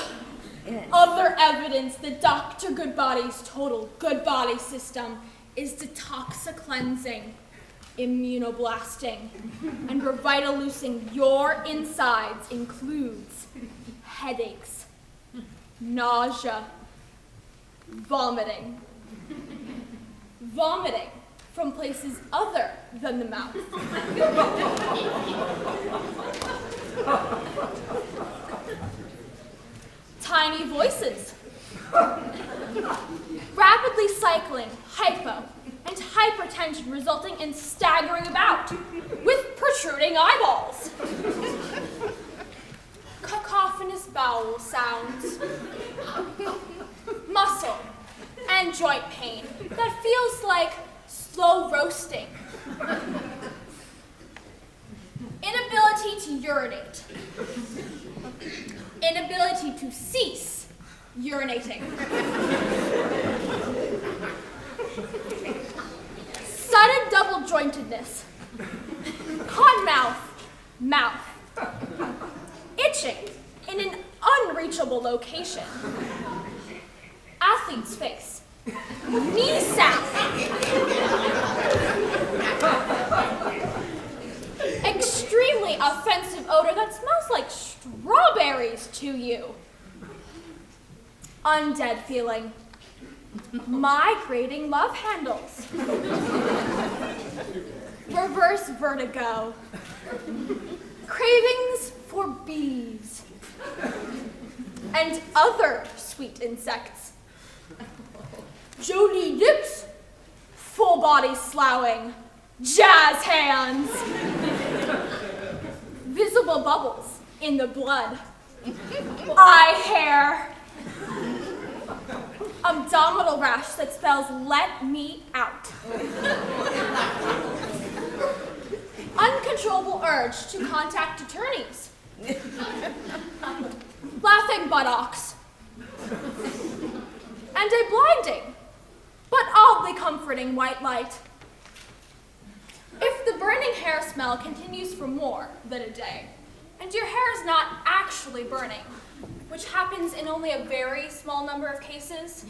Other evidence that Dr. Goodbody's total good body system is detoxicleansing, immunoblasting, and revitalizing your insides includes headaches, nausea, vomiting from places other than the mouth. Tiny voices, rapidly cycling hypo and hypertension resulting in staggering about with protruding eyeballs. Cacophonous bowel sounds, muscle and joint pain that feels like slow roasting. Inability to urinate. Inability to cease urinating. Sudden double jointedness. Cotton mouth mouth, itching in an unreachable location, athlete's face, knee sap, extremely offensive odor that smells like strawberries to you, undead feeling, migrating love handles, reverse vertigo, cravings for bees, and other sweet insects, Jolie lips, full body sloughing, jazz hands, visible bubbles in the blood, eye hair, abdominal rash that spells "let me out." Uncontrollable urge to contact attorneys. Laughing buttocks. And a blinding, but oddly comforting white light. If the burning hair smell continues for more than a day, and your hair is not actually burning, which happens in only a very small number of cases,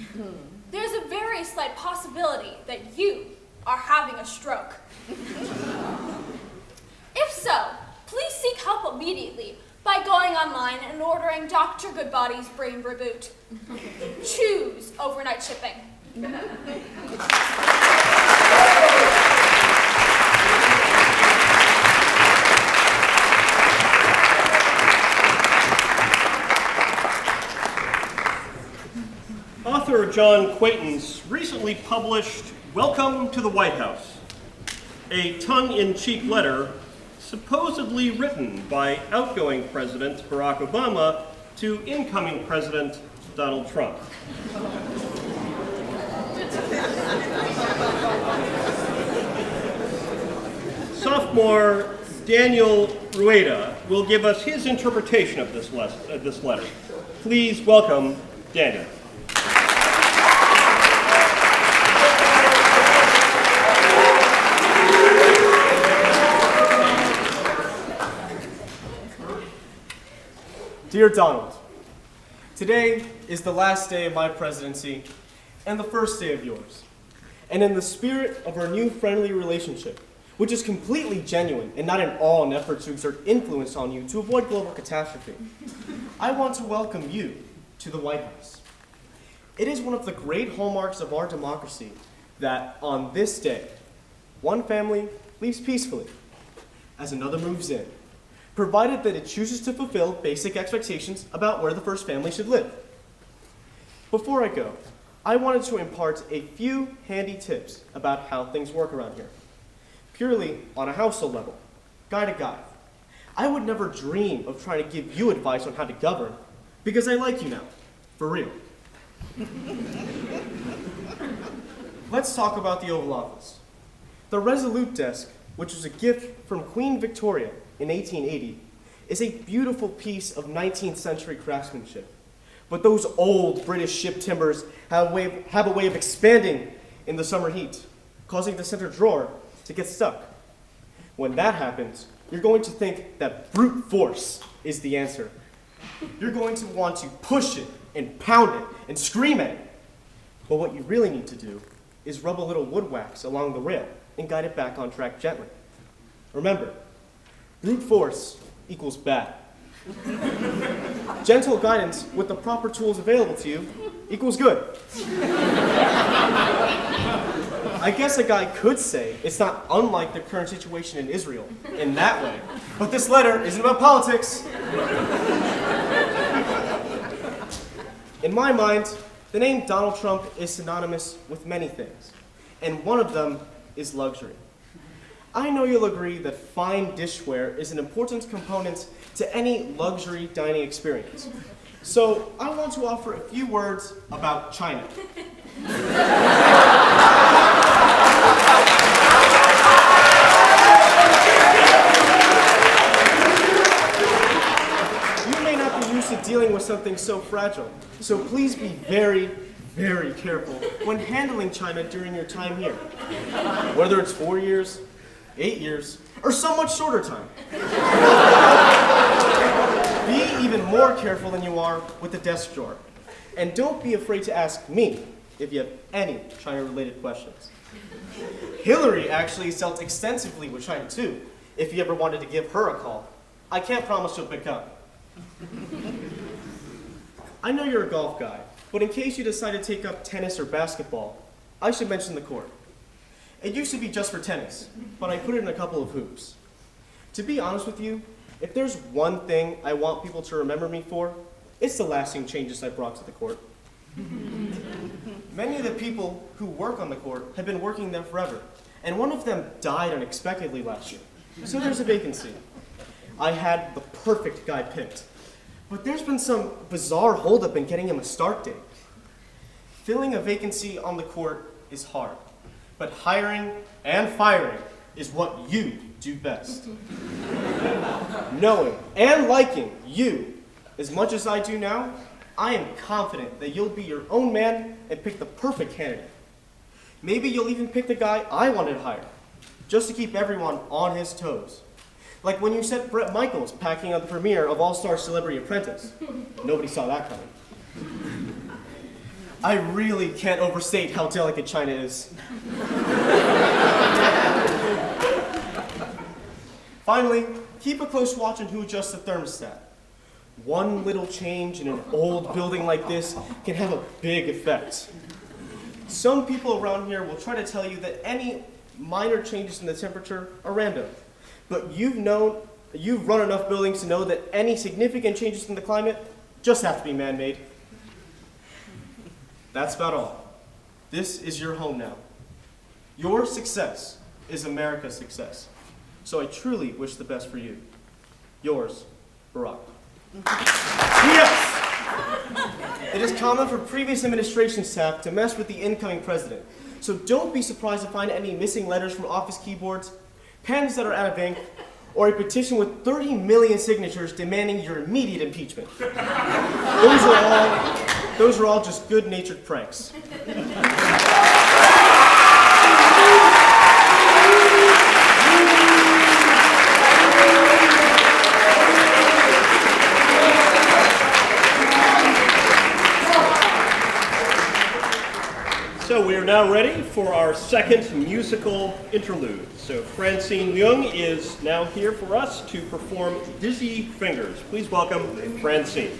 there's a very slight possibility that you are having a stroke. If so, please seek help immediately by going online and ordering Dr. Goodbody's Brain Reboot. Choose overnight shipping. Author John Quaintance recently published Welcome to the White House, a tongue-in-cheek letter supposedly written by outgoing President Barack Obama to incoming President Donald Trump. Sophomore Daniel Rueda will give us his interpretation of this letter. Please welcome Daniel. Dear Donald, today is the last day of my presidency and the first day of yours. And in the spirit of our new friendly relationship, which is completely genuine and not at all an effort to exert influence on you to avoid global catastrophe, I want to welcome you to the White House. It is one of the great hallmarks of our democracy that on this day, one family leaves peacefully as another moves in, provided that it chooses to fulfill basic expectations about where the first family should live. Before I go, I wanted to impart a few handy tips about how things work around here. Purely on a household level, guy to guy. I would never dream of trying to give you advice on how to govern, because I like you now, for real. Let's talk about the Oval Office. The Resolute desk, which was a gift from Queen Victoria in 1880, is a beautiful piece of 19th century craftsmanship. But those old British ship timbers have a way of expanding in the summer heat, causing the center drawer to get stuck. When that happens, you're going to think that brute force is the answer. You're going to want to push it and pound it and scream at it. But what you really need to do is rub a little wood wax along the rail and guide it back on track gently. Remember, brute force equals bad. Gentle guidance with the proper tools available to you equals good. I guess a guy could say it's not unlike the current situation in Israel in that way, but this letter isn't about politics. In my mind, the name Donald Trump is synonymous with many things, and one of them is luxury. I know you'll agree that fine dishware is an important component to any luxury dining experience. So I want to offer a few words about China. You may not be used to dealing with something so fragile, so please be very, very careful when handling China during your time here. Whether it's 4 years, 8 years, or so much shorter time. Be even more careful than you are with the desk drawer. And don't be afraid to ask me if you have any China-related questions. Hillary actually dealt extensively with China too, if you ever wanted to give her a call. I can't promise she'll pick up. I know you're a golf guy, but in case you decide to take up tennis or basketball, I should mention the court. It used to be just for tennis, but I put it in a couple of hoops. To be honest with you, if there's one thing I want people to remember me for, it's the lasting changes I brought to the court. Many of the people who work on the court have been working there forever, and one of them died unexpectedly last year, so there's a vacancy. I had the perfect guy picked, but there's been some bizarre holdup in getting him a start date. Filling a vacancy on the court is hard, but hiring and firing is what you do best. Knowing and liking you as much as I do now, I am confident that you'll be your own man and pick the perfect candidate. Maybe you'll even pick the guy I wanted to hire, just to keep everyone on his toes. Like when you sent Bret Michaels packing on the premiere of All-Star Celebrity Apprentice. Nobody saw that coming. I really can't overstate how delicate China is. Finally, keep a close watch on who adjusts the thermostat. One little change in an old building like this can have a big effect. Some people around here will try to tell you that any minor changes in the temperature are random, but you've run enough buildings to know that any significant changes in the climate just have to be man-made. That's about all. This is your home now. Your success is America's success. So I truly wish the best for you. Yours, Barack. Yes! It is common for previous administration staff to mess with the incoming president. So don't be surprised to find any missing letters from office keyboards, pens that are out of ink, or a petition with 30 million signatures demanding your immediate impeachment. Those are all just good-natured pranks. So we are now ready for our second musical interlude. So Francine Leung is now here for us to perform Dizzy Fingers. Please welcome Francine.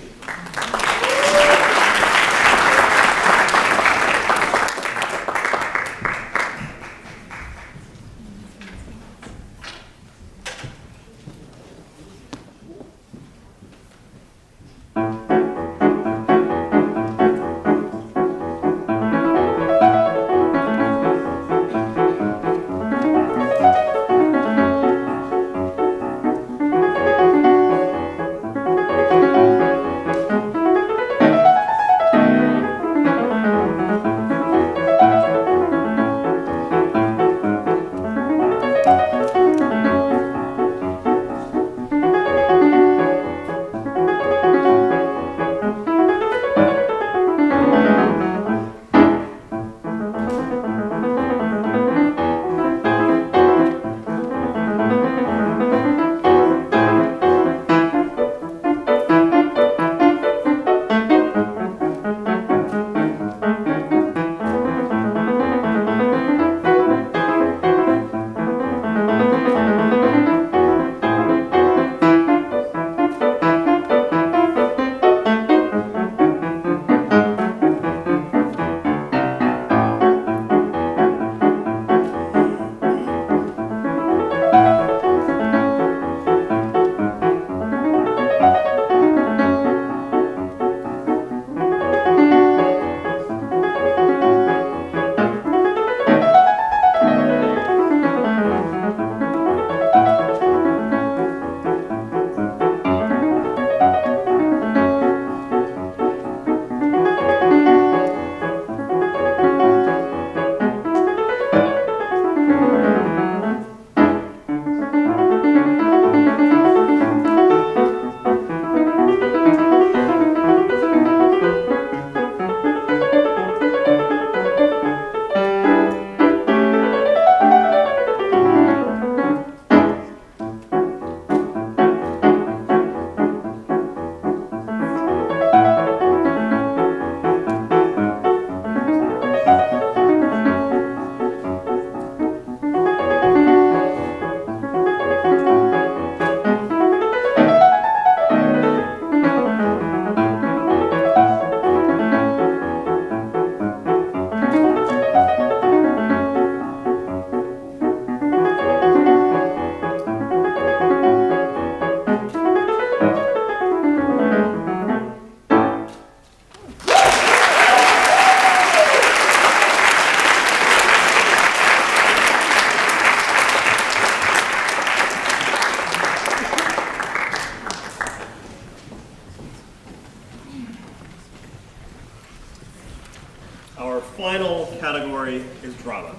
final category is drama.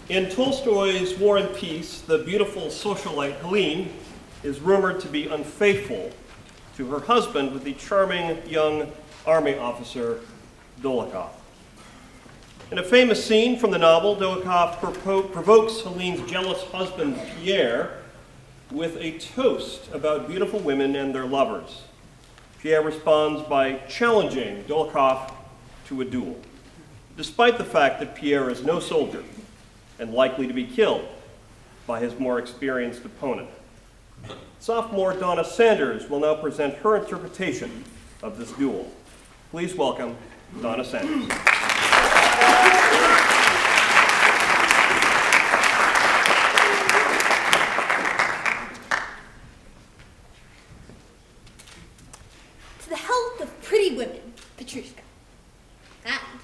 In Tolstoy's War and Peace, the beautiful socialite Helene is rumored to be unfaithful to her husband with the charming young army officer Dolokhov. In a famous scene from the novel, Dolokhov provokes Helene's jealous husband Pierre with a toast about beautiful women and their lovers. Pierre responds by challenging Dolokhov to a duel, despite the fact that Pierre is no soldier and likely to be killed by his more experienced opponent. Sophomore Donna Sanders will now present her interpretation of this duel. Please welcome Donna Sanders. To the health of pretty women, Petrushka. And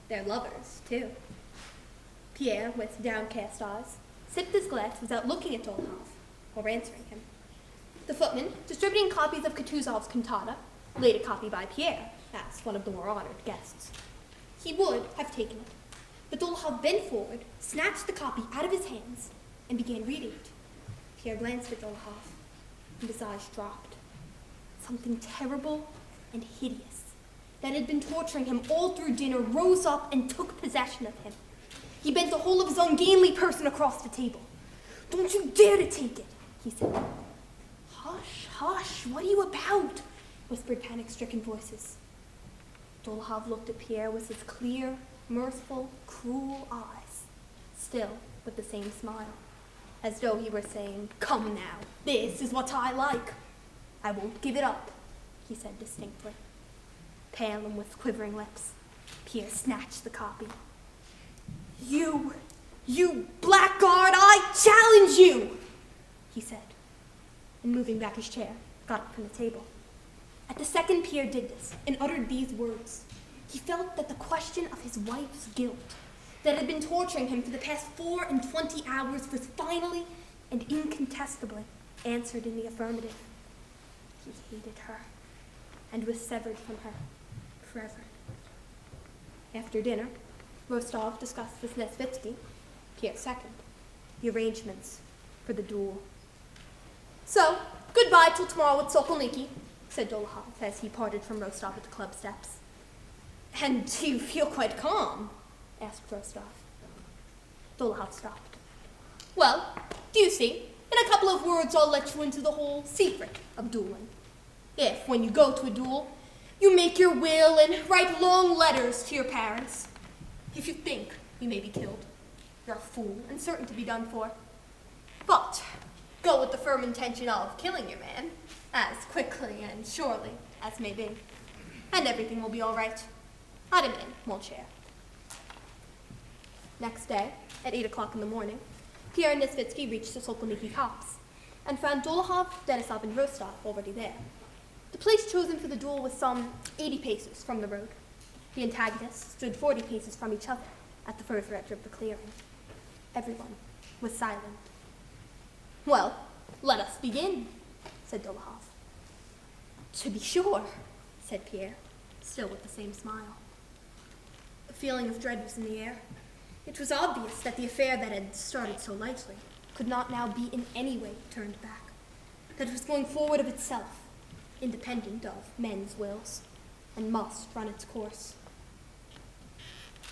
their lovers, too. Pierre, with downcast eyes, sipped his glass without looking at Dolokhov or answering him. The footman, distributing copies of Kutuzov's cantata, laid a copy by Pierre, as one of the more honored guests. He would have taken it, but Dolokhov bent forward, snatched the copy out of his hands, and began reading it. Pierre glanced at Dolokhov, and his eyes dropped. Something terrible and hideous that had been torturing him all through dinner rose up and took possession of him. He bent the whole of his ungainly person across the table. "Don't you dare to take it," he said. "Hush, hush, what are you about?" whispered panic-stricken voices. Dolokhov looked at Pierre with his clear, mirthful, cruel eyes, still with the same smile, as though he were saying, "Come now, this is what I like. I won't give it up," he said distinctly. Pale and with quivering lips, Pierre snatched the copy. You blackguard, I challenge you," he said, and moving back his chair, got up from the table. At the second Pierre did this and uttered these words, he felt that the question of his wife's guilt that had been torturing him for the past 24 hours was finally and incontestably answered in the affirmative. He hated her and was severed from her forever. After dinner, Rostov discussed with Nesvitsky, Pierre's second, the arrangements for the duel. "So, goodbye till tomorrow at Sokolniki," said Dolokhov as he parted from Rostov at the club steps. "And do you feel quite calm?" asked Rostov. Dolokhov stopped. "Well, do you see, in a couple of words I'll let you into the whole secret of dueling. If, when you go to a duel, you make your will and write long letters to your parents, if you think you may be killed, you're a fool and certain to be done for. But go with the firm intention of killing your man, as quickly and surely as may be, and everything will be all right. Adamant, mon cher." Next day, at 8 o'clock in the morning, Pierre and Nesvitsky reached the Sokolniki copse, and found Dolokhov, Denisov, and Rostov already there. The place chosen for the duel was some 80 paces from the road. The antagonists stood 40 paces from each other at the further edge of the clearing. Everyone was silent. "Well, let us begin," said Dolokhov. "To be sure," said Pierre, still with the same smile. A feeling of dread was in the air. It was obvious that the affair that had started so lightly could not now be in any way turned back, that it was going forward of itself, independent of men's wills, and must run its course.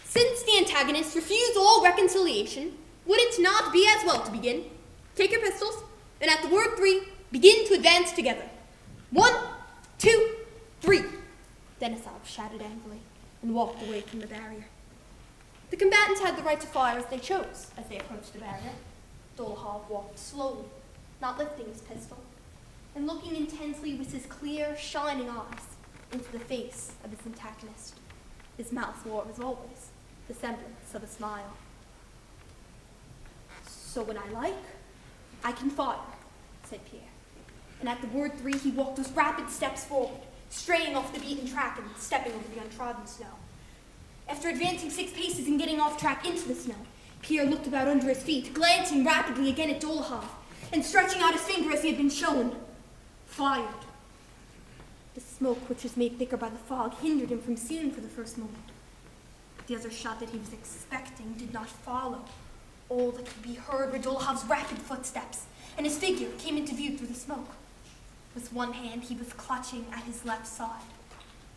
"Since the antagonists refuse all reconciliation, would it not be as well to begin? Take your pistols, and at the word 3, begin to advance together. 1, 2, 3, Denisov shouted angrily, and walked away from the barrier. The combatants had the right to fire as they chose as they approached the barrier. Dolokhov walked slowly, not lifting his pistol, and looking intensely with his clear, shining eyes into the face of his antagonist. His mouth wore, as always, the semblance of a smile. "So when I like, I can fire," said Pierre. And at the word 3, he walked with rapid steps forward, straying off the beaten track and stepping over the untrodden snow. After advancing 6 paces and getting off track into the snow, Pierre looked about under his feet, glancing rapidly again at Dolokhov, and stretching out his finger as he had been shown, fired. The smoke, which was made thicker by the fog, hindered him from seeing for the first moment The other shot that he was expecting did not follow. All that could be heard were Dolahov's rapid footsteps, and his figure came into view through the smoke. With one hand, he was clutching at his left side.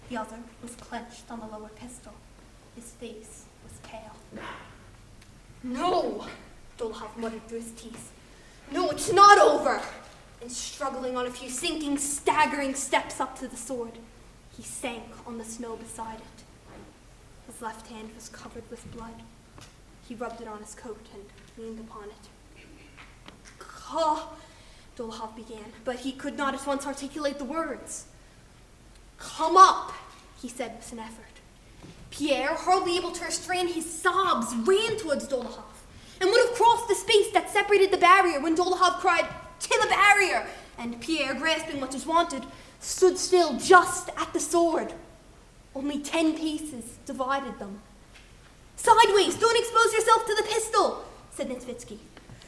The other was clenched on the lower pistol. His face was pale. "No," Dolahov muttered through his teeth. "No, it's not over." And struggling on a few sinking, staggering steps up to the sword, he sank on the snow beside it. His left hand was covered with blood. He rubbed it on his coat and leaned upon it. Dolahov began, but he could not at once articulate the words. "Come up," he said with an effort. Pierre, hardly able to restrain his sobs, ran towards Dolahov and would have crossed the space that separated the barrier when Dolahov cried, "To the barrier!" And Pierre, grasping what was wanted, stood still just at the sword. Only 10 paces divided them. "Sideways! Don't expose yourself to the pistol!" said Nesvitsky.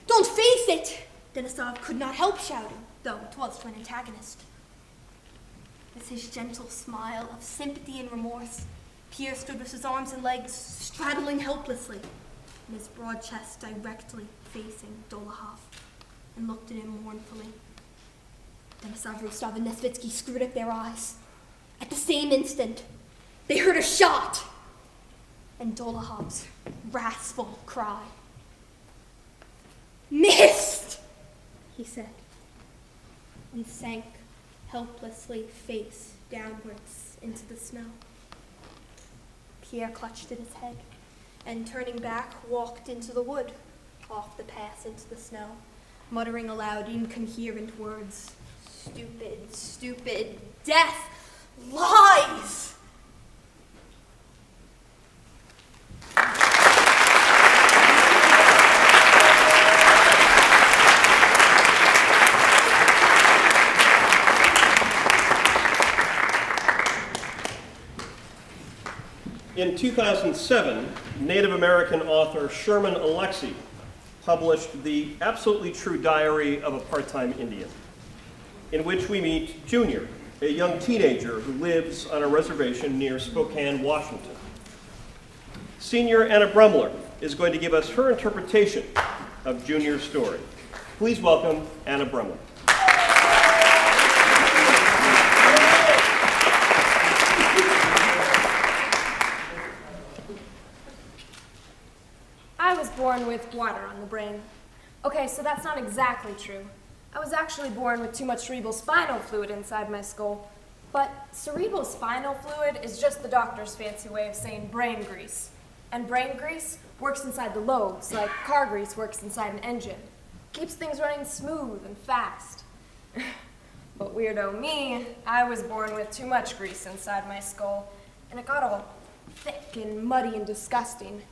"Don't face it!" Denisov could not help shouting, though it was to an antagonist. With his gentle smile of sympathy and remorse, Pierre stood with his arms and legs straddling helplessly, and his broad chest directly facing Dolahov, and looked at him mournfully. Denisov, Rostov, and Nesvitsky screwed up their eyes. At the same instant, they heard a shot, and Dolahov's wrathful cry. "Missed!" he said, and sank helplessly face downwards into the snow. Pierre clutched at his head, and turning back, walked into the wood, off the path into the snow, muttering aloud incoherent words. "Stupid, stupid, death, lies!" In 2007, Native American author Sherman Alexie published The Absolutely True Diary of a Part-Time Indian, in which we meet Junior, a young teenager who lives on a reservation near Spokane, Washington. Senior Anna Brumler is going to give us her interpretation of Junior's story. Please welcome Anna Brumler. I was born with water on the brain. Okay, so that's not exactly true. I was actually born with too much cerebral spinal fluid inside my skull. But cerebral spinal fluid is just the doctor's fancy way of saying brain grease. And brain grease works inside the lobes, like car grease works inside an engine. Keeps things running smooth and fast. But weirdo me, I was born with too much grease inside my skull, and it got all thick and muddy and disgusting,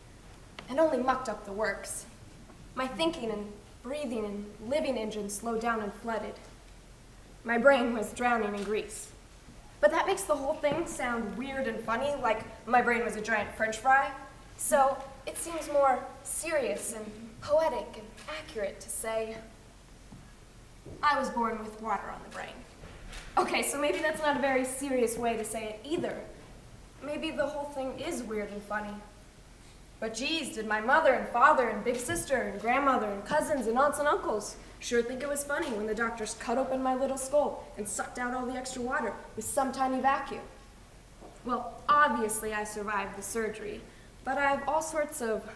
and only mucked up the works. My thinking and breathing and living engines slowed down and flooded. My brain was drowning in grease. But that makes the whole thing sound weird and funny, like my brain was a giant French fry. So it seems more serious and poetic and accurate to say, I was born with water on the brain. Okay, so maybe that's not a very serious way to say it either. Maybe the whole thing is weird and funny. But geez, did my mother and father and big sister and grandmother and cousins and aunts and uncles sure think it was funny when the doctors cut open my little skull and sucked out all the extra water with some tiny vacuum. Well, obviously I survived the surgery, but I have all sorts of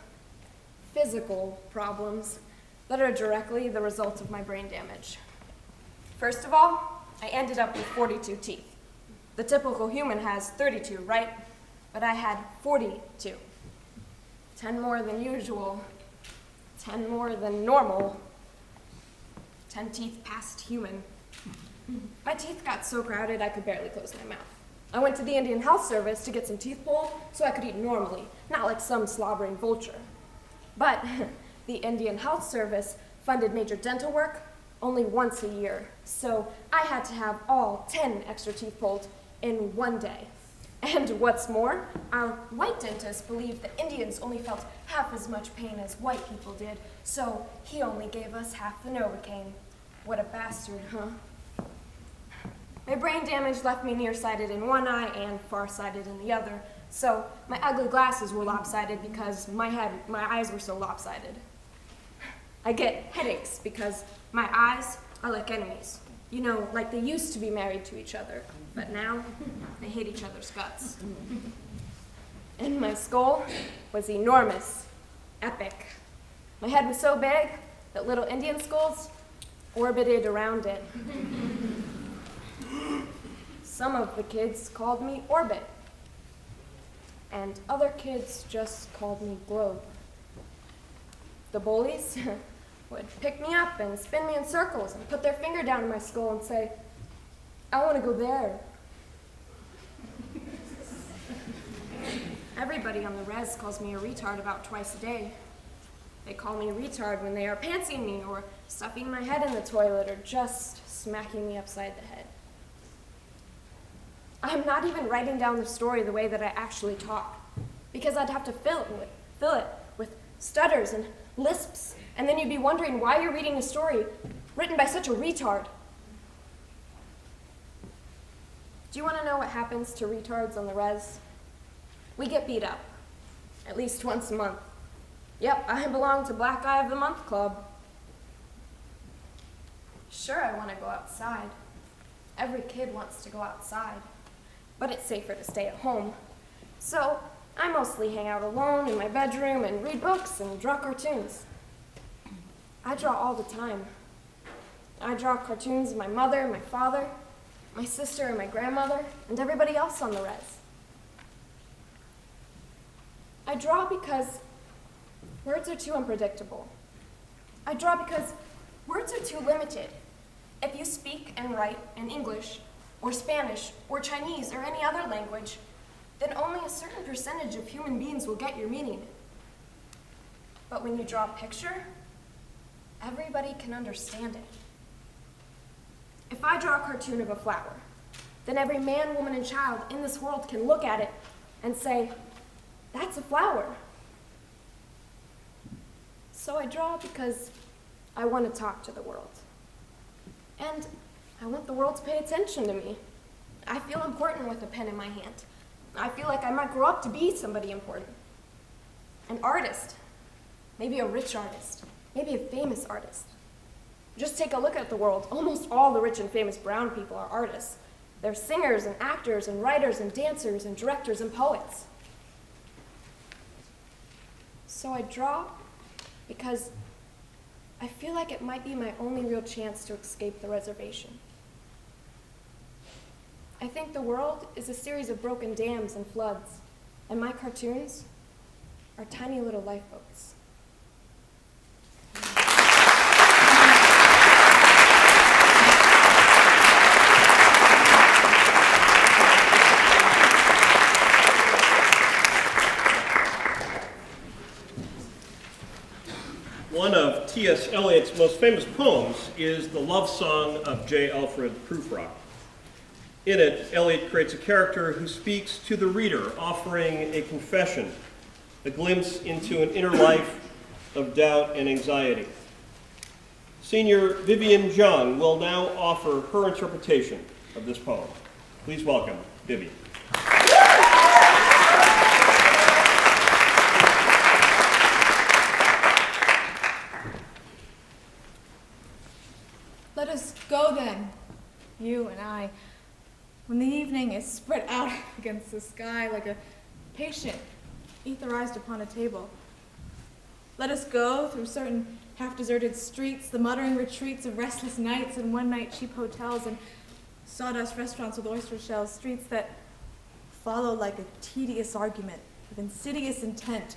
physical problems that are directly the result of my brain damage. First of all, I ended up with 42 teeth. The typical human has 32, right? But I had 42. 10 more than usual, 10 more than normal, 10 teeth past human. My teeth got so crowded I could barely close my mouth. I went to the Indian Health Service to get some teeth pulled so I could eat normally, not like some slobbering vulture. But the Indian Health Service funded major dental work only once a year, so I had to have all 10 extra teeth pulled in one day. And what's more, our white dentist believed that Indians only felt half as much pain as white people did, so he only gave us half the Novocaine. What a bastard, huh? My brain damage left me nearsighted in one eye and farsighted in the other, so my ugly glasses were lopsided because my eyes were so lopsided. I get headaches because my eyes are like enemies. You know, like they used to be married to each other, but now they hate each other's guts. And my skull was enormous, epic. My head was so big that little Indian skulls orbited around it. Some of the kids called me Orbit, and other kids just called me Globe. The bullies would pick me up and spin me in circles and put their finger down my skull and say, "I want to go there." Everybody on the res calls me a retard about twice a day. They call me a retard when they are pantsing me or stuffing my head in the toilet or just smacking me upside the head. I'm not even writing down the story the way that I actually talk, because I'd have to fill it with stutters and lisps, and then you'd be wondering why you're reading a story written by such a retard. Do you want to know what happens to retards on the res? We get beat up, at least once a month. Yep, I belong to Black Eye of the Month Club. Sure, I want to go outside. Every kid wants to go outside, but it's safer to stay at home. So I mostly hang out alone in my bedroom and read books and draw cartoons. I draw all the time. I draw cartoons of my mother, my father, my sister and my grandmother, and everybody else on the res. I draw because words are too unpredictable. I draw because words are too limited. If you speak and write in English, or Spanish, or Chinese, or any other language, then only a certain percentage of human beings will get your meaning. But when you draw a picture, everybody can understand it. If I draw a cartoon of a flower, then every man, woman, and child in this world can look at it and say, "That's a flower." So I draw because I want to talk to the world. And I want the world to pay attention to me. I feel important with a pen in my hand. I feel like I might grow up to be somebody important. An artist. Maybe a rich artist. Maybe a famous artist. Just take a look at the world. Almost all the rich and famous brown people are artists. They're singers and actors and writers and dancers and directors and poets. So I draw because I feel like it might be my only real chance to escape the reservation. I think the world is a series of broken dams and floods, and my cartoons are tiny little lifeboats. One of T.S. Eliot's most famous poems is the love song of J. Alfred Prufrock. In it, Eliot creates a character who speaks to the reader, offering a confession, a glimpse into an inner life of doubt and anxiety. Senior Vivian Jung will now offer her interpretation of this poem. Please welcome Vivian. Let us go then, you and I, when the evening is spread out against the sky like a patient etherized upon a table. Let us go through certain half-deserted streets, the muttering retreats of restless nights and one-night cheap hotels and sawdust restaurants with oyster shells, streets that follow like a tedious argument with insidious intent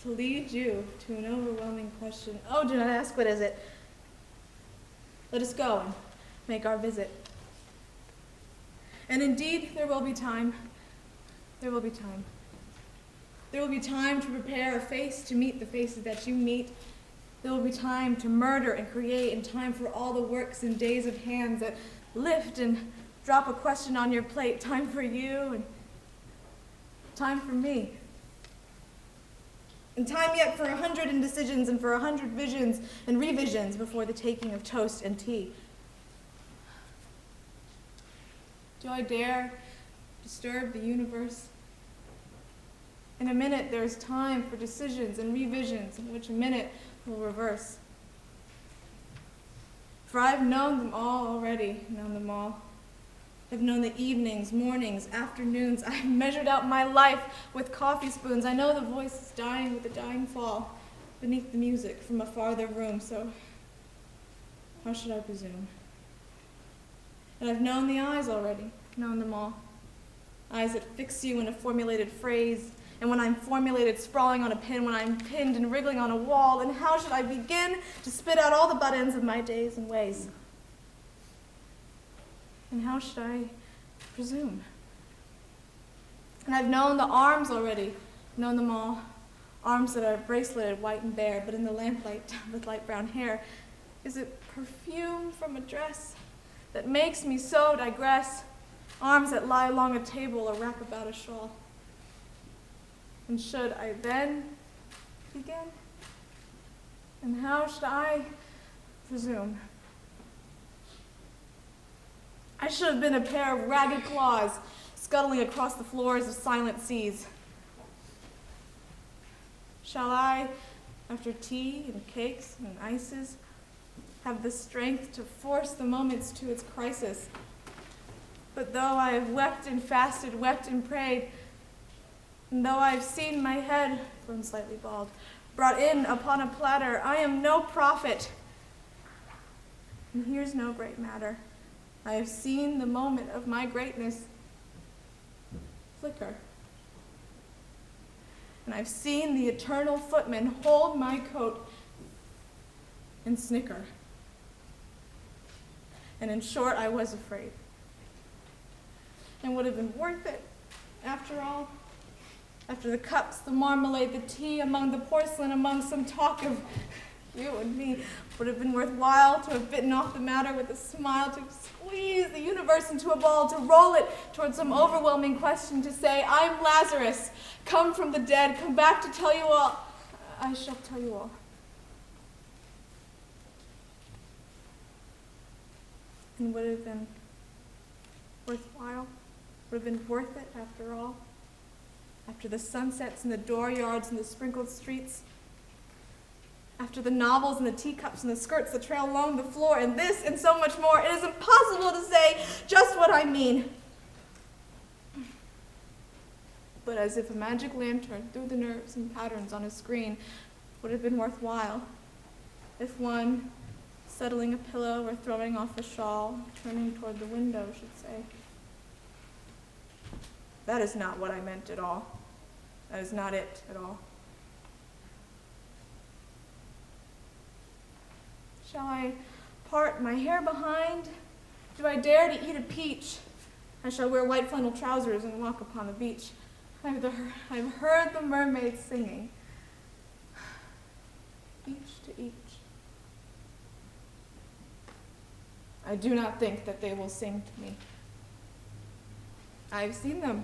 to lead you to an overwhelming question. Oh, do not ask, what is it? Let us go and make our visit. And indeed, there will be time. There will be time. There will be time to prepare a face to meet the faces that you meet. There will be time to murder and create, and time for all the works and days of hands that lift and drop a question on your plate. Time for you and time for me. And time yet for 100 indecisions and for 100 visions and revisions before the taking of toast and tea. Do I dare disturb the universe? In a minute, there is time for decisions and revisions, in which a minute will reverse. For I've known them all already, known them all. I've known the evenings, mornings, afternoons. I've measured out my life with coffee spoons. I know the voice is dying with a dying fall beneath the music from a farther room, so how should I presume? And I've known the eyes already, known them all. Eyes that fix you in a formulated phrase, and when I'm formulated, sprawling on a pin, when I'm pinned and wriggling on a wall, then how should I begin to spit out all the butt-ends of my days and ways? And how should I presume? And I've known the arms already, known them all. Arms that are braceleted, white and bare, but in the lamplight with light brown hair. Is it perfume from a dress that makes me so digress? Arms that lie along a table or wrap about a shawl. And should I then begin? And how should I presume? I should have been a pair of ragged claws scuttling across the floors of silent seas. Shall I, after tea and cakes and ices, have the strength to force the moments to its crisis? But though I have wept and fasted, wept and prayed, and though I have seen my head, grown slightly bald, brought in upon a platter, I am no prophet. And here's no great matter. I have seen the moment of my greatness flicker. And I've seen the eternal footman hold my coat and snicker. And in short, I was afraid. And would have been worth it, after all. After the cups, the marmalade, the tea, among the porcelain, among some talk of you and me, would have been worthwhile to have bitten off the matter with a smile, to squeeze the universe into a ball, to roll it towards some overwhelming question, to say, I'm Lazarus, come from the dead, come back to tell you all. I shall tell you all. And would have been worthwhile, would have been worth it after all. After the sunsets and the dooryards and the sprinkled streets, after the novels and the teacups and the skirts that trail along the floor, and this and so much more, it is impossible to say just what I mean. But as if a magic lantern threw the nerves and patterns on a screen would have been worthwhile, if one, settling a pillow or throwing off a shawl, turning toward the window, should say, that is not what I meant at all. That is not it at all. Shall I part my hair behind? Do I dare to eat a peach? I shall wear white flannel trousers and walk upon the beach. I've heard the mermaids singing, each to each. I do not think that they will sing to me. I have seen them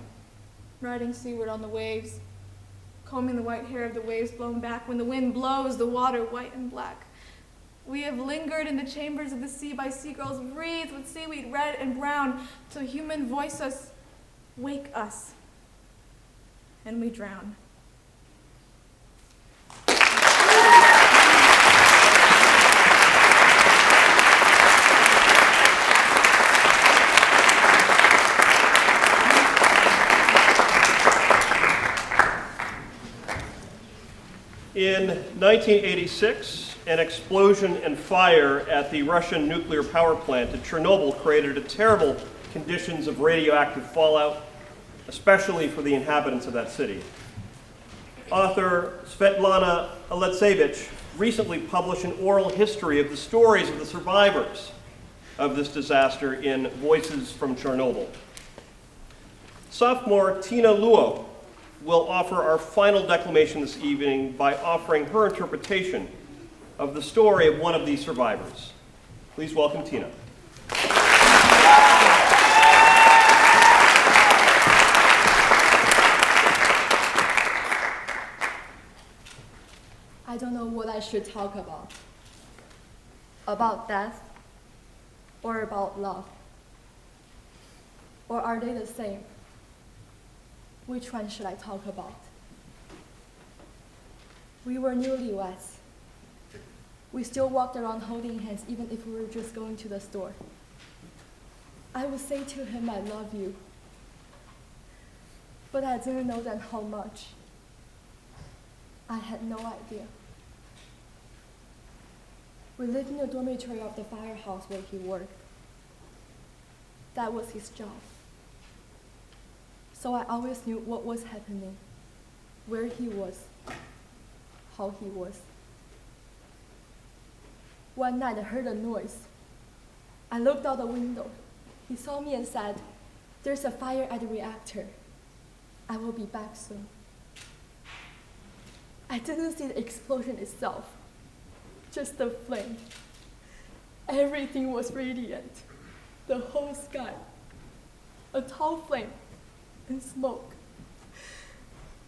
riding seaward on the waves, combing the white hair of the waves blown back. When the wind blows, the water white and black. We have lingered in the chambers of the sea by seagulls wreathed with seaweed red and brown, till human voice us, wake us, and we drown. In 1986, an explosion and fire at the Russian nuclear power plant at Chernobyl created terrible conditions of radioactive fallout, especially for the inhabitants of that city. Author Svetlana Alexeyevich recently published an oral history of the stories of the survivors of this disaster in Voices from Chernobyl. Sophomore Tina Luo will offer our final declamation this evening by offering her interpretation of the story of one of these survivors. Please welcome Tina. I don't know what I should talk about. About death or about love. Or are they the same? Which one should I talk about? We were newlyweds. We still walked around holding hands even if we were just going to the store. I would say to him, I love you. But I didn't know then how much. I had no idea. We lived in the dormitory of the firehouse where he worked. That was his job. So I always knew what was happening, where he was, how he was. One night I heard a noise. I looked out the window. He saw me and said, "There's a fire at the reactor. I will be back soon." I didn't see the explosion itself, just the flame. Everything was radiant, the whole sky, a tall flame and smoke.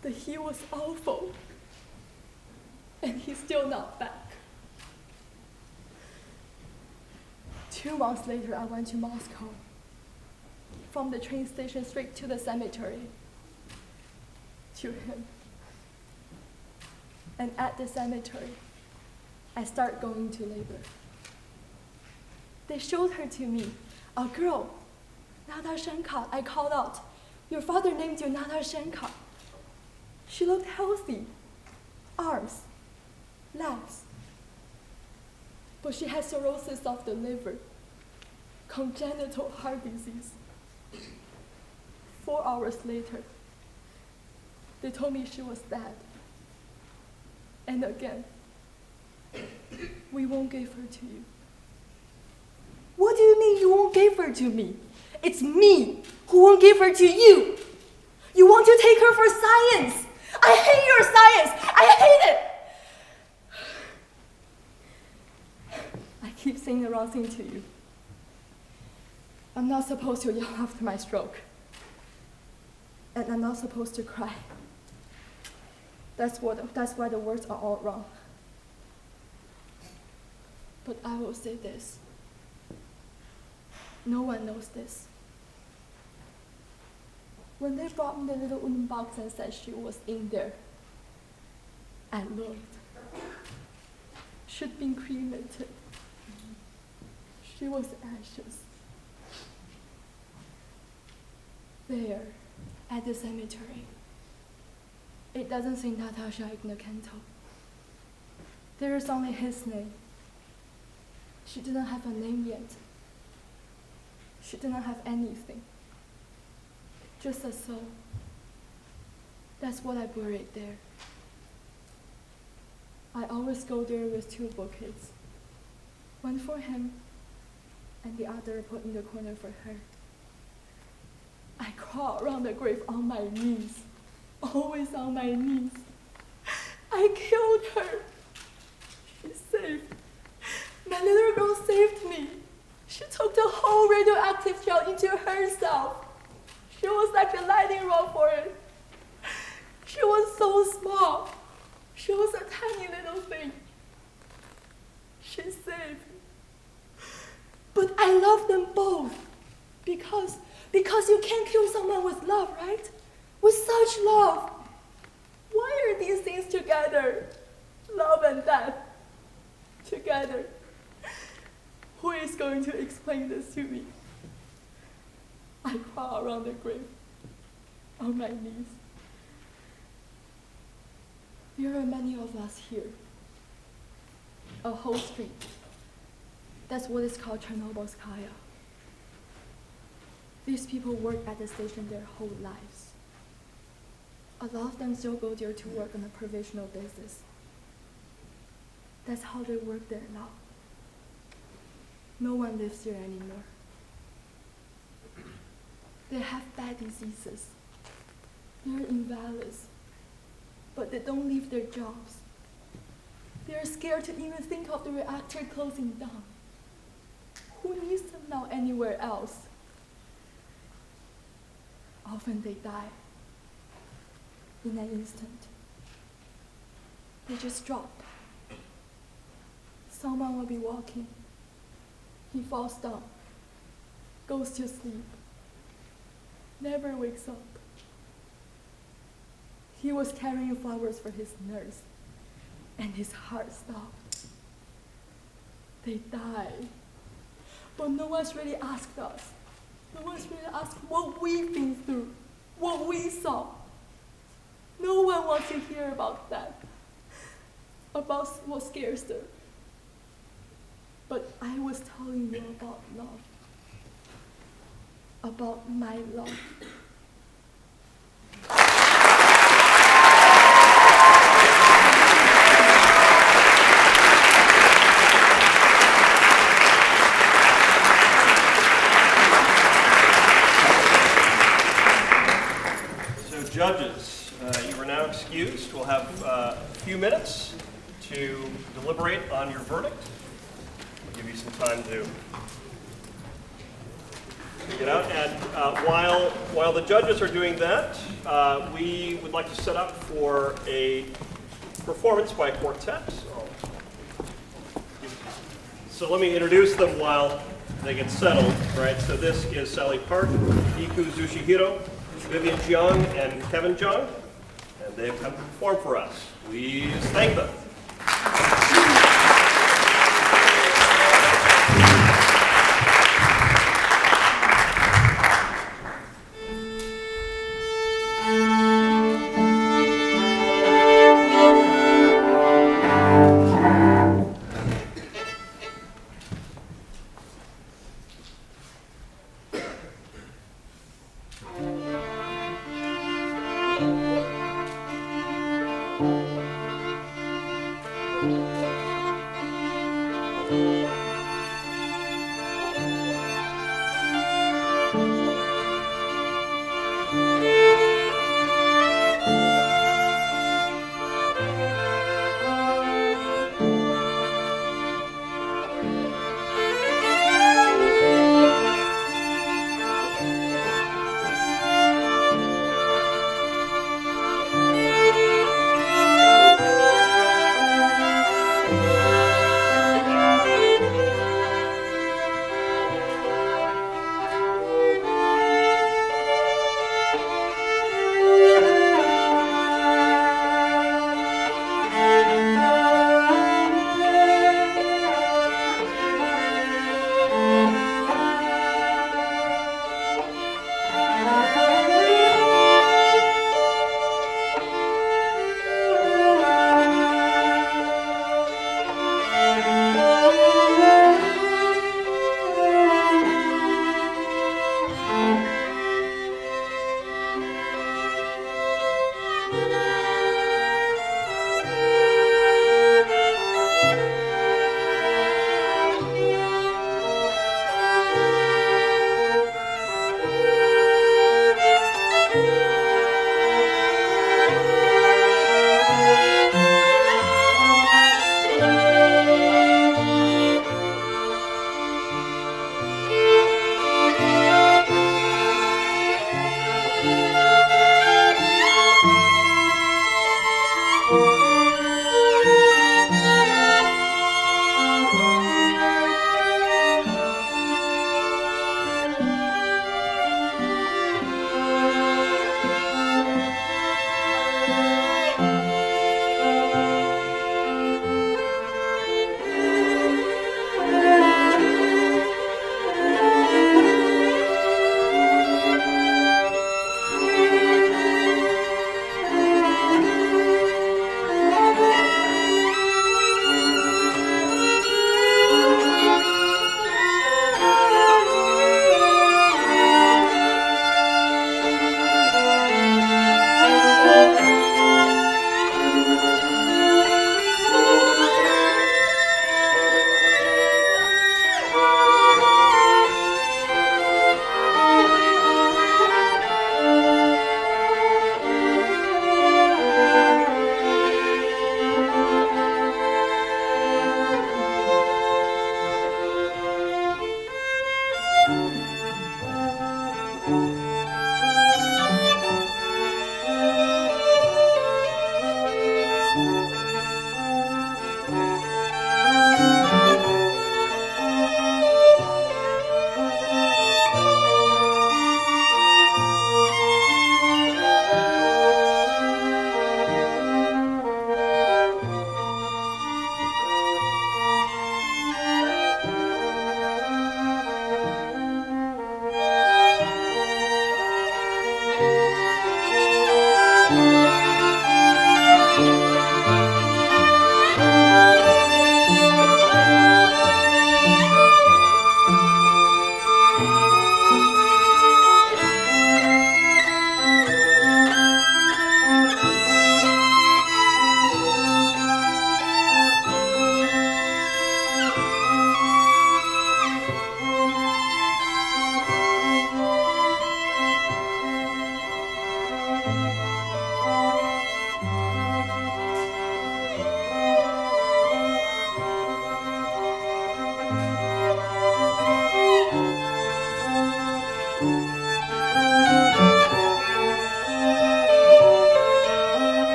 The heat was awful, and he's still not back. 2 months later, I went to Moscow. From the train station straight to the cemetery, to him. And at the cemetery, I start going to labor. They showed her to me, a girl, Natashenka. I called out, "Your father named you Natashenka." She looked healthy, arms, legs. But she had cirrhosis of the liver, congenital heart disease. 4 hours later, they told me she was dead. And again, "We won't give her to you." What do you mean you won't give her to me? It's me who won't give her to you. You want to take her for science. I hate your science. I hate it. I keep saying the wrong thing to you. I'm not supposed to yell after my stroke. And I'm not supposed to cry. That's why the words are all wrong. But I will say this. No one knows this. When they brought me the little wooden box and said she was in there, I looked. She'd been cremated. She was ashes. There, at the cemetery. It doesn't say Natasha in the canto. There is only his name. She didn't have a name yet. She didn't have anything. Just a soul. That's what I buried there. I always go there with 2 buckets. One for him, and the other put in the corner for her. I crawl around the grave on my knees. Always on my knees. I killed her. She's saved. My little girl saved me. She took the whole radioactive gel into herself. She was like a lightning rod for it. She was so small. She was a tiny little thing. She's saved. But I love them both because you can't kill someone with love, right? With such love. Why are these things together? Love and death together. Who is going to explain this to me? I crawl around the grave on my knees. There are many of us here. A whole street. That's what is called Chernobylskaya. These people work at the station their whole lives. A lot of them still go there to work on a provisional basis. That's how they work there now. No one lives there anymore. They have bad diseases. They're invalids, but they don't leave their jobs. They're scared to even think of the reactor closing down. Who needs them now anywhere else? Often they die in an instant. They just drop. Someone will be walking. He falls down, goes to sleep. never wakes up. He was carrying flowers for his nurse, and his heart stopped. They died. But no one's really asked us. No one's really asked what we've been through, what we saw. No one wants to hear about that, about what scares them. But I was telling you about love, about my love. Judges, you are now excused. We'll have a few minutes to deliberate on your verdict. We'll give you some time to get out. And while the judges are doing that, we would like to set up for a performance by a quartet. So let me introduce them while they get settled. Right. So this is Sally Park, Iku Zushihiro, Vivian Jiang, and Kevin Jiang, and they've come to perform for us. Please thank them.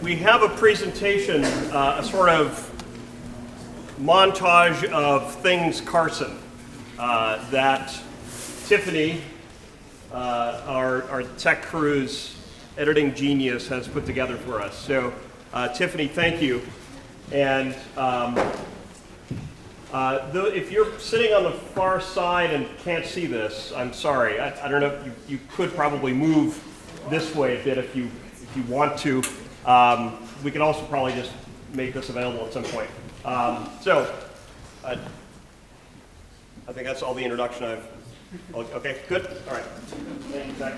we have a presentation, a sort of montage of things Carson that Tiffany, our tech crew's editing genius, has put together for us. So Tiffany, thank you. And if you're sitting on the far side and can't see this, I'm sorry. I don't know, you could probably move this way a bit if you want to. We can also probably just make this available at some point. I think that's all the introduction okay, good, all right. Thank you, Zach.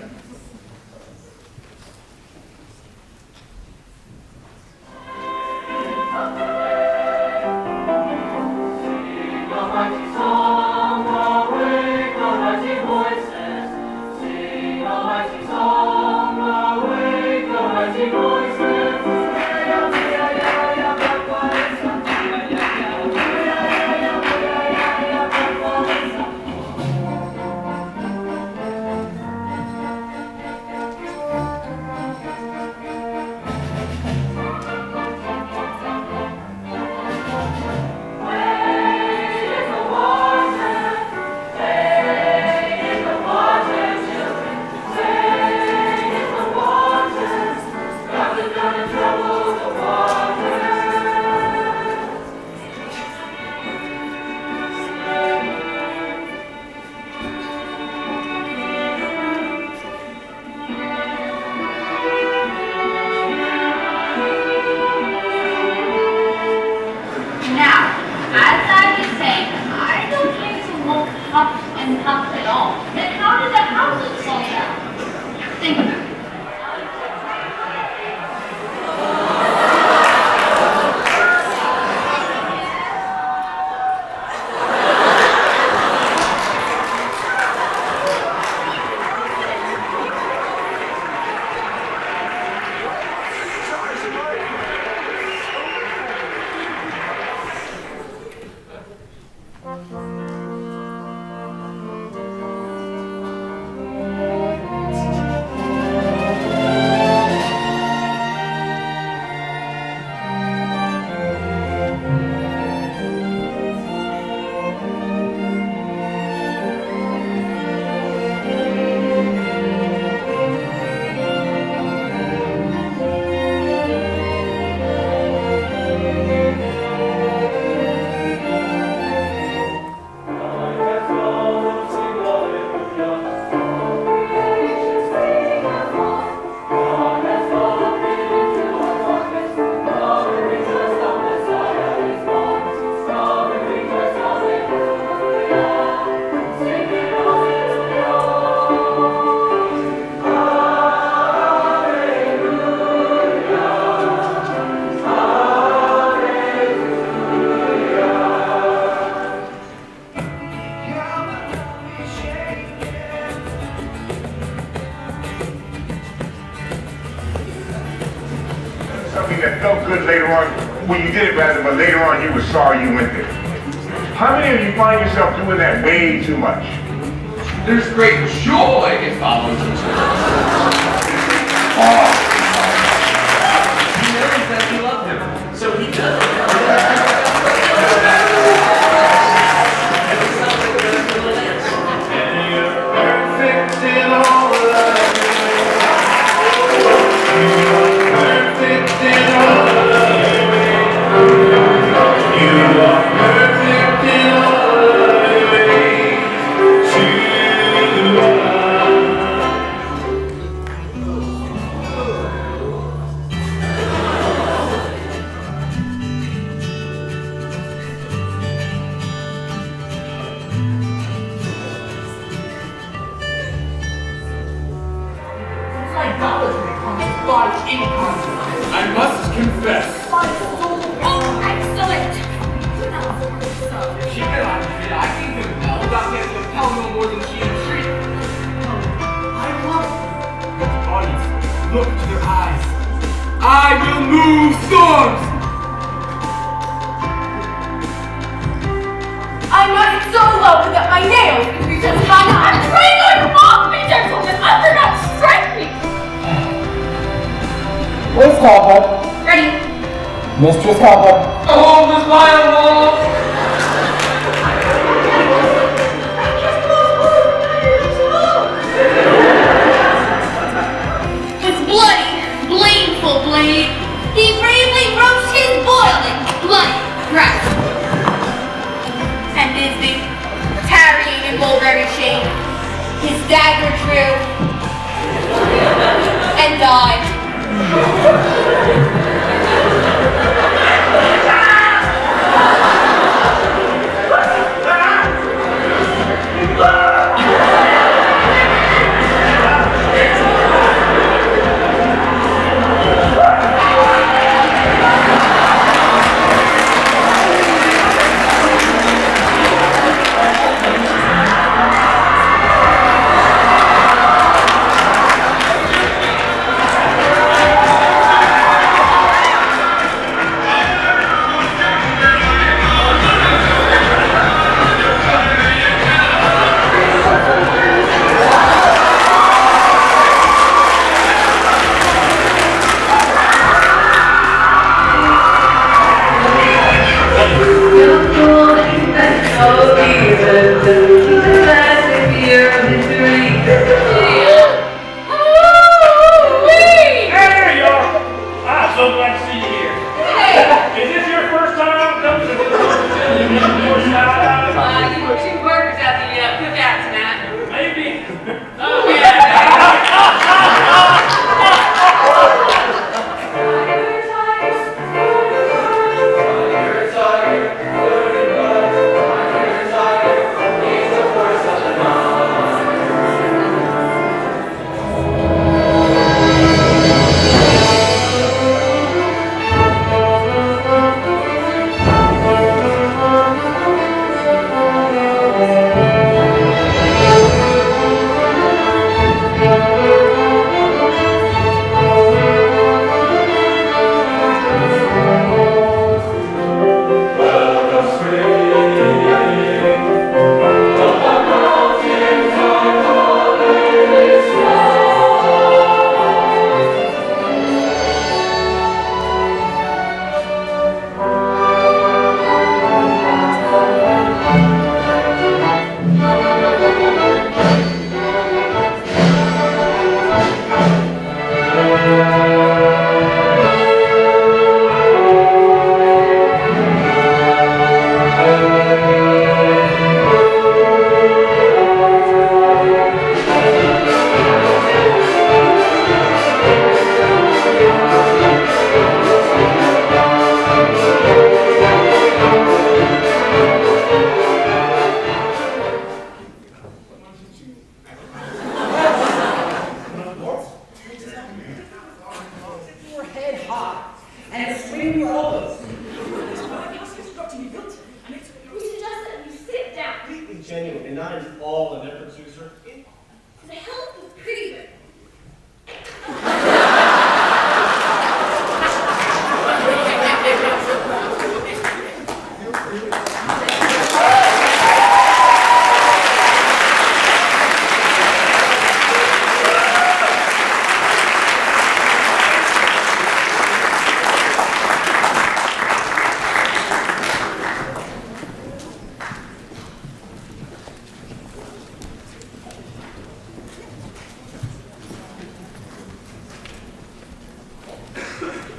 But later on you were sorry you went there. How many of you find yourself doing that way too much? There's great joy in following Jesus. He knows that we love him, so he does it. Perfect in all love. Perfect in all love. You are perfect in all your ways to idolatry comes large income. I must confess. Oh, excellent! She cannot fit. I think the bell got me to tell no more than she entreated. I love her. Audience, look to their eyes. I will move storms. I'm running so low that my nails can reach as high. I'm trying to mock me, gentlemen! I do not strike me! Where's Papa? Mistress Hubbard. Oh, Miss Firewall! His bloody, blameful blade, he bravely broached his boiling, bloody breast. And Disney, tarrying in mulberry shade, his dagger drew and died.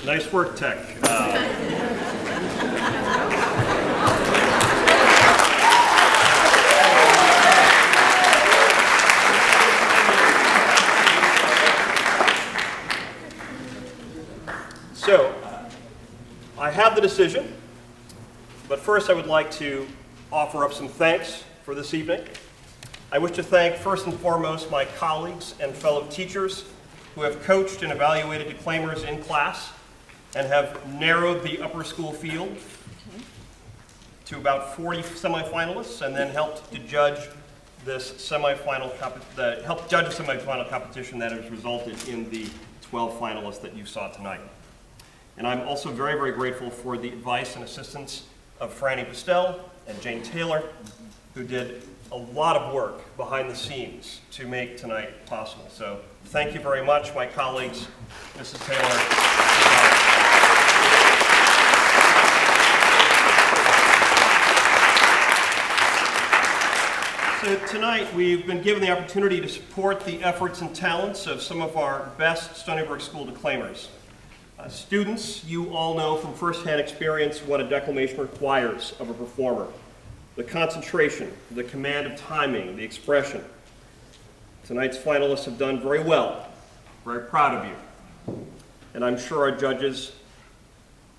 Nice work, Tech. So, I have the decision, but first I would like to offer up some thanks for this evening. I wish to thank first and foremost my colleagues and fellow teachers who have coached and evaluated declaimers in class and have narrowed the upper school field to about 40 semifinalists, and then helped to judge this semifinal competition that has resulted in the 12 finalists that you saw tonight. And I'm also very, very grateful for the advice and assistance of Franny Pastel and Jane Taylor, who did a lot of work behind the scenes to make tonight possible. So thank you very much, my colleagues, Mrs. Taylor. So tonight we've been given the opportunity to support the efforts and talents of some of our best Stony Brook School declaimers. Students, you all know from firsthand experience what a declamation requires of a performer. The concentration, the command of timing, the expression. Tonight's finalists have done very well. Very proud of you. And I'm sure our judges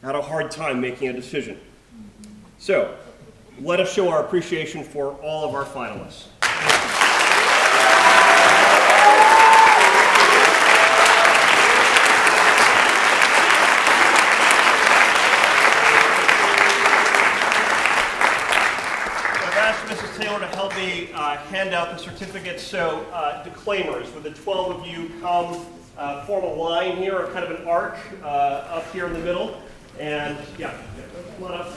had a hard time making a decision. So, let us show our appreciation for all of our finalists. Mrs. Taylor to help me hand out the certificates. So declaimers, would the 12 of you come form a line here, or kind of an arc up here in the middle? And yeah, come on up.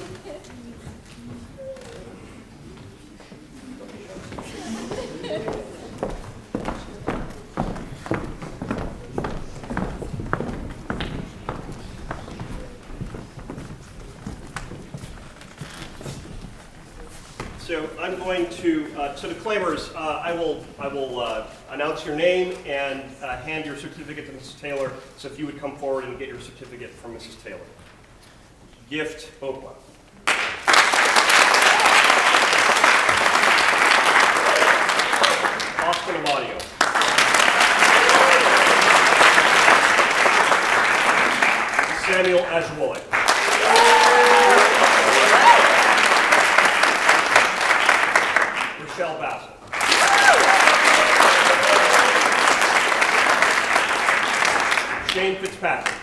So I'm going to, so declaimers, I will announce your name and hand your certificate to Mrs. Taylor. So if you would come forward and get your certificate from Mrs. Taylor. Gift Oakland. Austin Audio. Samuel Ashwoy. Michelle Bassett. Shane Fitzpatrick.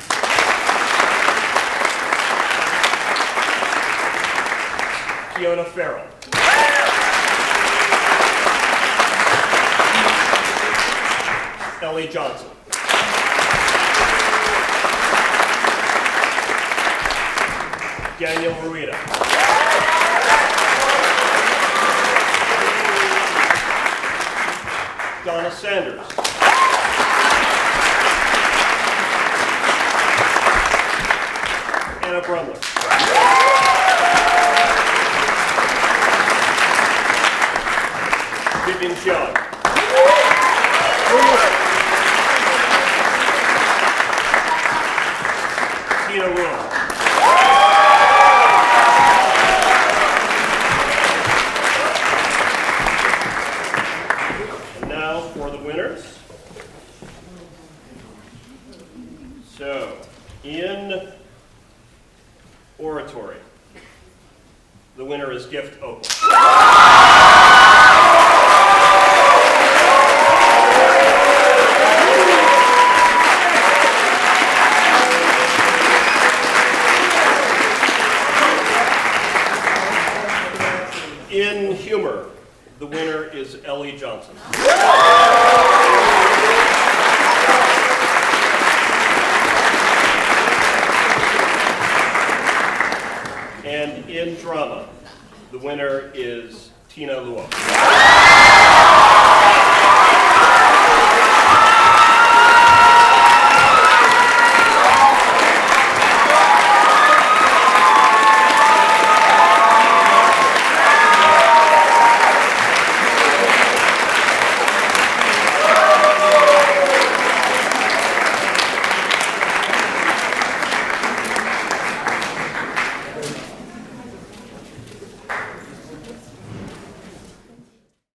Fiona Farrell. Ellie Johnson. Daniel Rueda. Donna Sanders. Anna Brumler. Vivian John. Tina Will. And now for the winners. So, in oratory, the winner is Gift Oakland. In humor, the winner is Ellie Johnson. And in drama, the winner is Tina Luo.